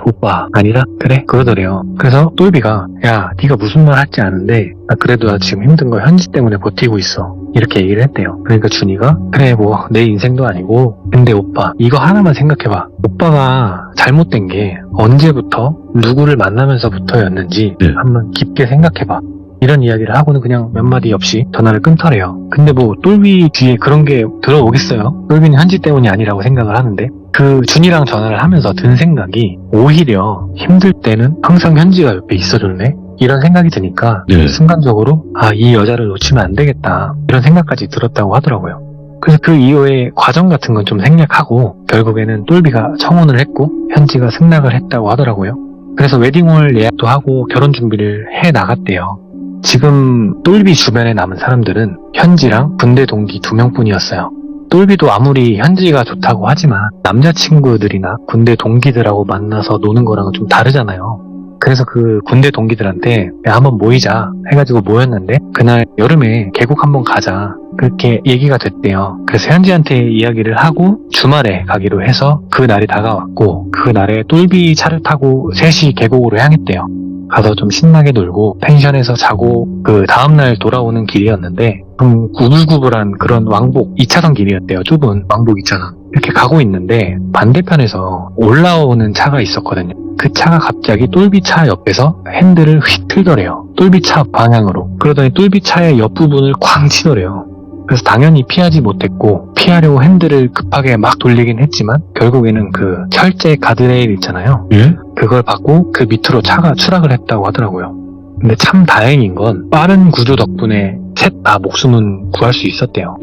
S2: 오빠 아니라 그래 그러더래요. 그래서 똘비가 야 네가 무슨 말 할지 아는데 그래도 나 지금 힘든 거 현지 때문에 버티고 있어 이렇게 얘기를 했대요. 그러니까 준이가 그래 뭐 내 인생도 아니고 근데 오빠 이거 하나만 생각해봐. 오빠가 잘못된 게 언제부터 누구를 만나면서부터였는지 한번 깊게 생각해봐. 이런 이야기를 하고는 그냥 몇 마디 없이 전화를 끊더래요. 근데 뭐 똘비 뒤에 그런 게 들어오겠어요? 똘비는 현지 때문이 아니라고 생각을 하는데 그 준이랑 전화를 하면서 든 생각이 오히려 힘들 때는 항상 현지가 옆에 있어줬네? 이런 생각이 드니까 순간적으로 이 여자를 놓치면 안 되겠다 이런 생각까지 들었다고 하더라고요. 그래서 그 이후에 과정 같은 건 좀 생략하고 결국에는 똘비가 청혼을 했고 현지가 승낙을 했다고 하더라고요. 그래서 웨딩홀 예약도 하고 결혼 준비를 해 나갔대요. 지금 똘비 주변에 남은 사람들은 현지랑 군대 동기 2명뿐이었어요. 똘비도 아무리 현지가 좋다고 하지만 남자친구들이나 군대 동기들하고 만나서 노는 거랑은 좀 다르잖아요. 그래서 그 군대 동기들한테 야, 한번 모이자 해가지고 모였는데 그날 여름에 계곡 한번 가자 그렇게 얘기가 됐대요. 그래서 현지한테 이야기를 하고 주말에 가기로 해서 그 날이 다가왔고 그 날에 똘비 차를 타고 셋이 계곡으로 향했대요. 가서 좀 신나게 놀고 펜션에서 자고 그 다음날 돌아오는 길이었는데 좀 구불구불한 그런 왕복 2차선 길이었대요. 좁은 왕복 2차선. 이렇게 가고 있는데 반대편에서 올라오는 차가 있었거든요. 그 차가 갑자기 똘비 차 옆에서 핸들을 휙 틀더래요. 똘비 차 방향으로. 그러더니 똘비 차의 옆부분을 쾅 치더래요. 그래서 당연히 피하지 못했고 피하려고 핸들을 급하게 막 돌리긴 했지만 결국에는 그 철제 가드레일 있잖아요. 그걸 받고 그 밑으로 차가 추락을 했다고 하더라고요. 근데 참 다행인 건 빠른 구조 덕분에 셋 다 목숨은 구할 수 있었대요.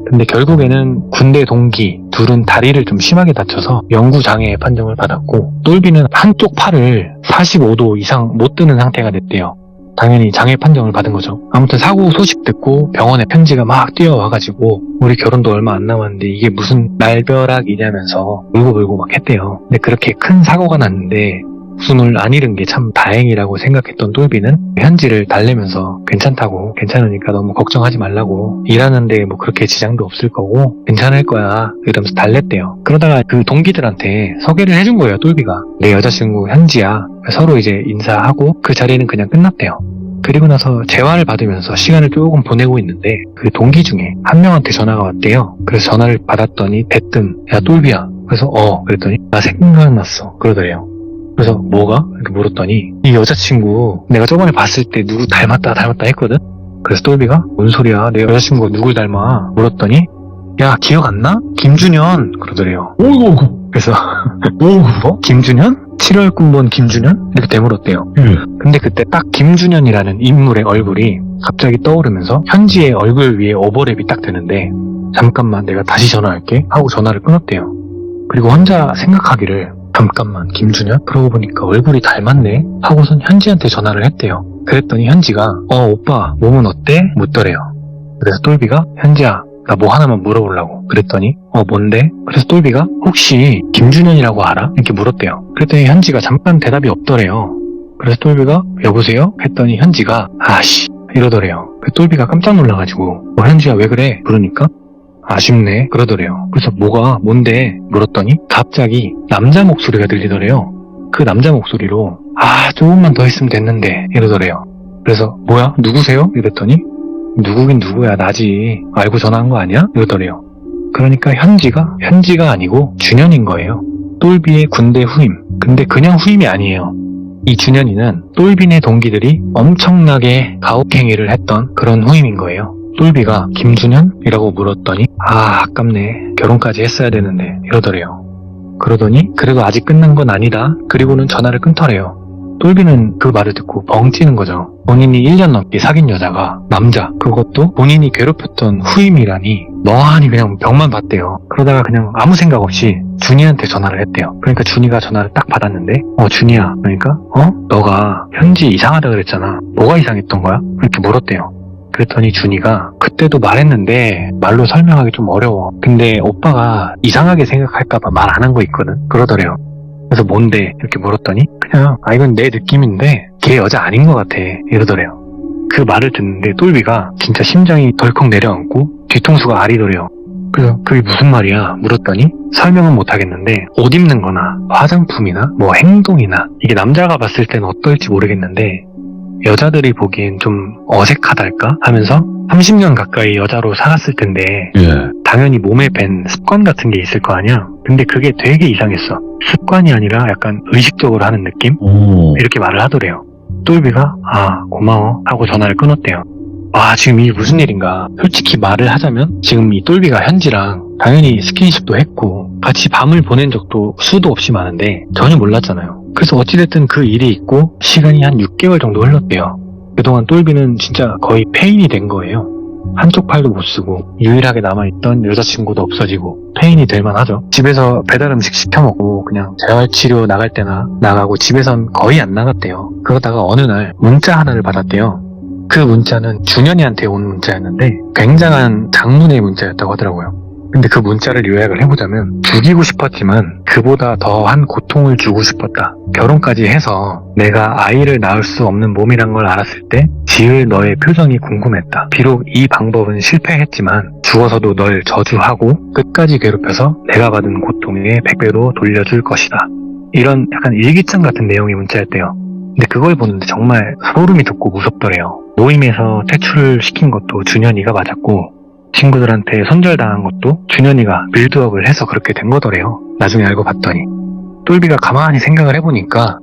S2: 근데 결국에는 군대 동기 둘은 다리를 좀 심하게 다쳐서 영구장애 판정을 받았고 똘비는 한쪽 팔을 45도 이상 못 드는 상태가 됐대요. 당연히 장애 판정을 받은 거죠. 아무튼 사고 소식 듣고 병원에 편지가 막 뛰어와가지고 우리 결혼도 얼마 안 남았는데 이게 무슨 날벼락이냐면서 울고불고 막 했대요. 근데 그렇게 큰 사고가 났는데 목숨을 안 잃은 게 참 다행이라고 생각했던 똘비는 현지를 달래면서 괜찮다고 괜찮으니까 너무 걱정하지 말라고 일하는데 뭐 그렇게 지장도 없을 거고 괜찮을 거야 이러면서 달랬대요. 그러다가 그 동기들한테 소개를 해준 거예요. 똘비가 내 여자친구 현지야. 서로 이제 인사하고 그 자리는 그냥 끝났대요. 그리고 나서 재활을 받으면서 시간을 조금 보내고 있는데 그 동기 중에 한 명한테 전화가 왔대요. 그래서 전화를 받았더니 대뜸 야 똘비야. 그래서 그랬더니 나 생각났어 그러더래요. 그래서 뭐가? 이렇게 물었더니 이 여자친구 내가 저번에 봤을 때 누구 닮았다 했거든? 그래서 똘비가 뭔 소리야 내 여자친구가 누굴 닮아? 물었더니 야 기억 안 나? 김준현 그러더래요.
S1: 오이고,
S2: 그래서
S1: 오이고,
S2: 김준현? 7월 군번 김준현? 이렇게 되물었대요.
S1: 예.
S2: 근데 그때 딱 김준현이라는 인물의 얼굴이 갑자기 떠오르면서 현지의 얼굴 위에 오버랩이 딱 되는데 잠깐만 내가 다시 전화할게 하고 전화를 끊었대요. 그리고 혼자 생각하기를 잠깐만 김준현? 그러고 보니까 얼굴이 닮았네 하고선 현지한테 전화를 했대요. 그랬더니 현지가 오빠 몸은 어때? 묻더래요. 그래서 똘비가 현지야 나 뭐 하나만 물어보려고 그랬더니 뭔데? 그래서 똘비가 혹시 김준현이라고 알아? 이렇게 물었대요. 그랬더니 현지가 잠깐 대답이 없더래요. 그래서 똘비가 여보세요? 했더니 현지가 아씨 이러더래요. 그 똘비가 깜짝 놀라가지고 현지야 왜 그래? 그러니까 아쉽네 그러더래요. 그래서 뭔데? 물었더니 갑자기 남자 목소리가 들리더래요. 그 남자 목소리로 조금만 더 있으면 됐는데 이러더래요. 그래서 뭐야? 누구세요? 이랬더니 누구긴 누구야 나지 알고 전화한 거 아니야? 이러더래요. 그러니까 현지가 아니고 준현인 거예요. 똘비의 군대 후임. 근데 그냥 후임이 아니에요. 이 준현이는 똘비네 동기들이 엄청나게 가혹행위를 했던 그런 후임인 거예요. 똘비가 김준현이라고 물었더니 아깝네 결혼까지 했어야 되는데 이러더래요. 그러더니 그래도 아직 끝난 건 아니다. 그리고는 전화를 끊더래요. 똘비는 그 말을 듣고 벙 찌는 거죠. 본인이 1년 넘게 사귄 여자가 남자 그것도 본인이 괴롭혔던 후임이라니 너하니 그냥 병만 봤대요. 그러다가 그냥 아무 생각 없이 준이한테 전화를 했대요. 그러니까 준이가 전화를 딱 받았는데 준이야 그러니까 너가 현지 이상하다 그랬잖아. 뭐가 이상했던 거야? 이렇게 물었대요. 그랬더니 준이가 그때도 말했는데 말로 설명하기 좀 어려워. 근데 오빠가 이상하게 생각할까봐 말 안 한 거 있거든. 그러더래요. 그래서 뭔데? 이렇게 물었더니 그냥 이건 내 느낌인데 걔 여자 아닌 것 같아 이러더래요. 그 말을 듣는데 똘비가 진짜 심장이 덜컥 내려앉고 뒤통수가 아리더래요. 그래서 그게 무슨 말이야? 물었더니 설명은 못하겠는데 옷 입는 거나 화장품이나 뭐 행동이나 이게 남자가 봤을 때는 어떨지 모르겠는데 여자들이 보기엔 좀 어색하달까? 하면서 30년 가까이 여자로 살았을 텐데
S1: 예.
S2: 당연히 몸에 밴 습관 같은 게 있을 거 아니야? 근데 그게 되게 이상했어. 습관이 아니라 약간 의식적으로 하는 느낌?
S1: 오.
S2: 이렇게 말을 하더래요. 똘비가 고마워 하고 전화를 끊었대요. 지금 이게 무슨 일인가. 솔직히 말을 하자면 지금 이 똘비가 현지랑 당연히 스킨십도 했고 같이 밤을 보낸 적도 수도 없이 많은데 전혀 몰랐잖아요. 그래서 어찌됐든 그 일이 있고 시간이 한 6개월 정도 흘렀대요. 그동안 똘비는 진짜 거의 폐인이 된 거예요. 한쪽 팔도 못 쓰고 유일하게 남아있던 여자친구도 없어지고 폐인이 될만 하죠. 집에서 배달 음식 시켜먹고 그냥 재활치료 나갈 때나 나가고 집에선 거의 안 나갔대요. 그러다가 어느 날 문자 하나를 받았대요. 그 문자는 준현이한테 온 문자였는데 굉장한 장문의 문자였다고 하더라고요. 근데 그 문자를 요약을 해보자면 죽이고 싶었지만 그보다 더한 고통을 주고 싶었다. 결혼까지 해서 내가 아이를 낳을 수 없는 몸이란 걸 알았을 때 지을 너의 표정이 궁금했다. 비록 이 방법은 실패했지만 죽어서도 널 저주하고 끝까지 괴롭혀서 내가 받은 고통의 100배로 돌려줄 것이다. 이런 약간 일기장 같은 내용의 문자였대요. 근데 그걸 보는데 정말 소름이 돋고 무섭더래요. 모임에서 퇴출을 시킨 것도 준현이가 맞았고 친구들한테 손절당한 것도 준현이가 빌드업을 해서 그렇게 된 거더래요. 나중에 알고 봤더니 똘비가 가만히 생각을 해보니까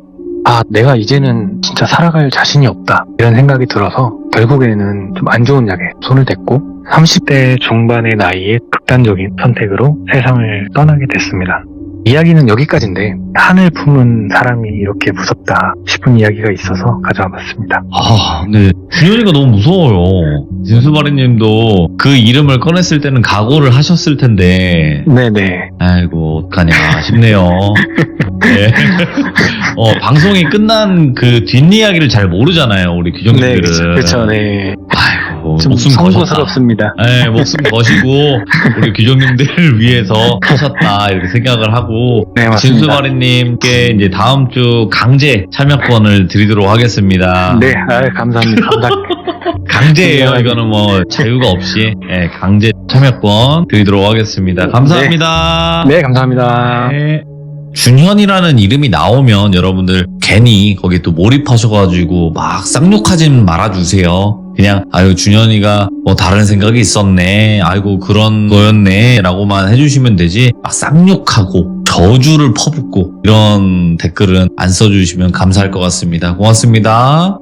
S2: 내가 이제는 진짜 살아갈 자신이 없다 이런 생각이 들어서 결국에는 좀 안 좋은 약에 손을 댔고 30대 중반의 나이에 극단적인 선택으로 세상을 떠나게 됐습니다. 이야기는 여기까지인데 한을 품은 사람이 이렇게 무섭다 싶은 이야기가 있어서 가져와 봤습니다.
S1: 근데 준현이가 너무 무서워요. 진수바리님도 그 이름을 꺼냈을 때는 각오를 하셨을 텐데
S2: 네네.
S1: 아이고 어떡하냐 싶네요. 네. 방송이 끝난 그 뒷이야기를 잘 모르잖아요 우리 규정님들은.
S2: 네, 그렇죠. 네.
S1: 아이고
S2: 좀
S1: 목숨 거셨다.
S2: 송구스럽습니다.
S1: 네, 목숨 거시고 우리 규정님들을 위해서 하셨다 이렇게 생각을 하고
S2: 네, 맞습니다.
S1: 진수바리님께 이제 다음 주 강제 참여권을 드리도록 하겠습니다.
S2: 네, 감사합니다.
S1: 강제예요. 이거는 뭐 자유가 없이 강제 참여권 드리도록 하겠습니다. 감사합니다.
S2: 네, 감사합니다.
S1: 네. 준현이라는 이름이 나오면 여러분들 괜히 거기에 또 몰입하셔가지고 막 쌍욕하진 말아주세요. 그냥 아유 준현이가 뭐 다른 생각이 있었네, 아이고 그런 거였네 라고만 해주시면 되지, 막 쌍욕하고 저주를 퍼붓고 이런 댓글은 안 써주시면 감사할 것 같습니다. 고맙습니다.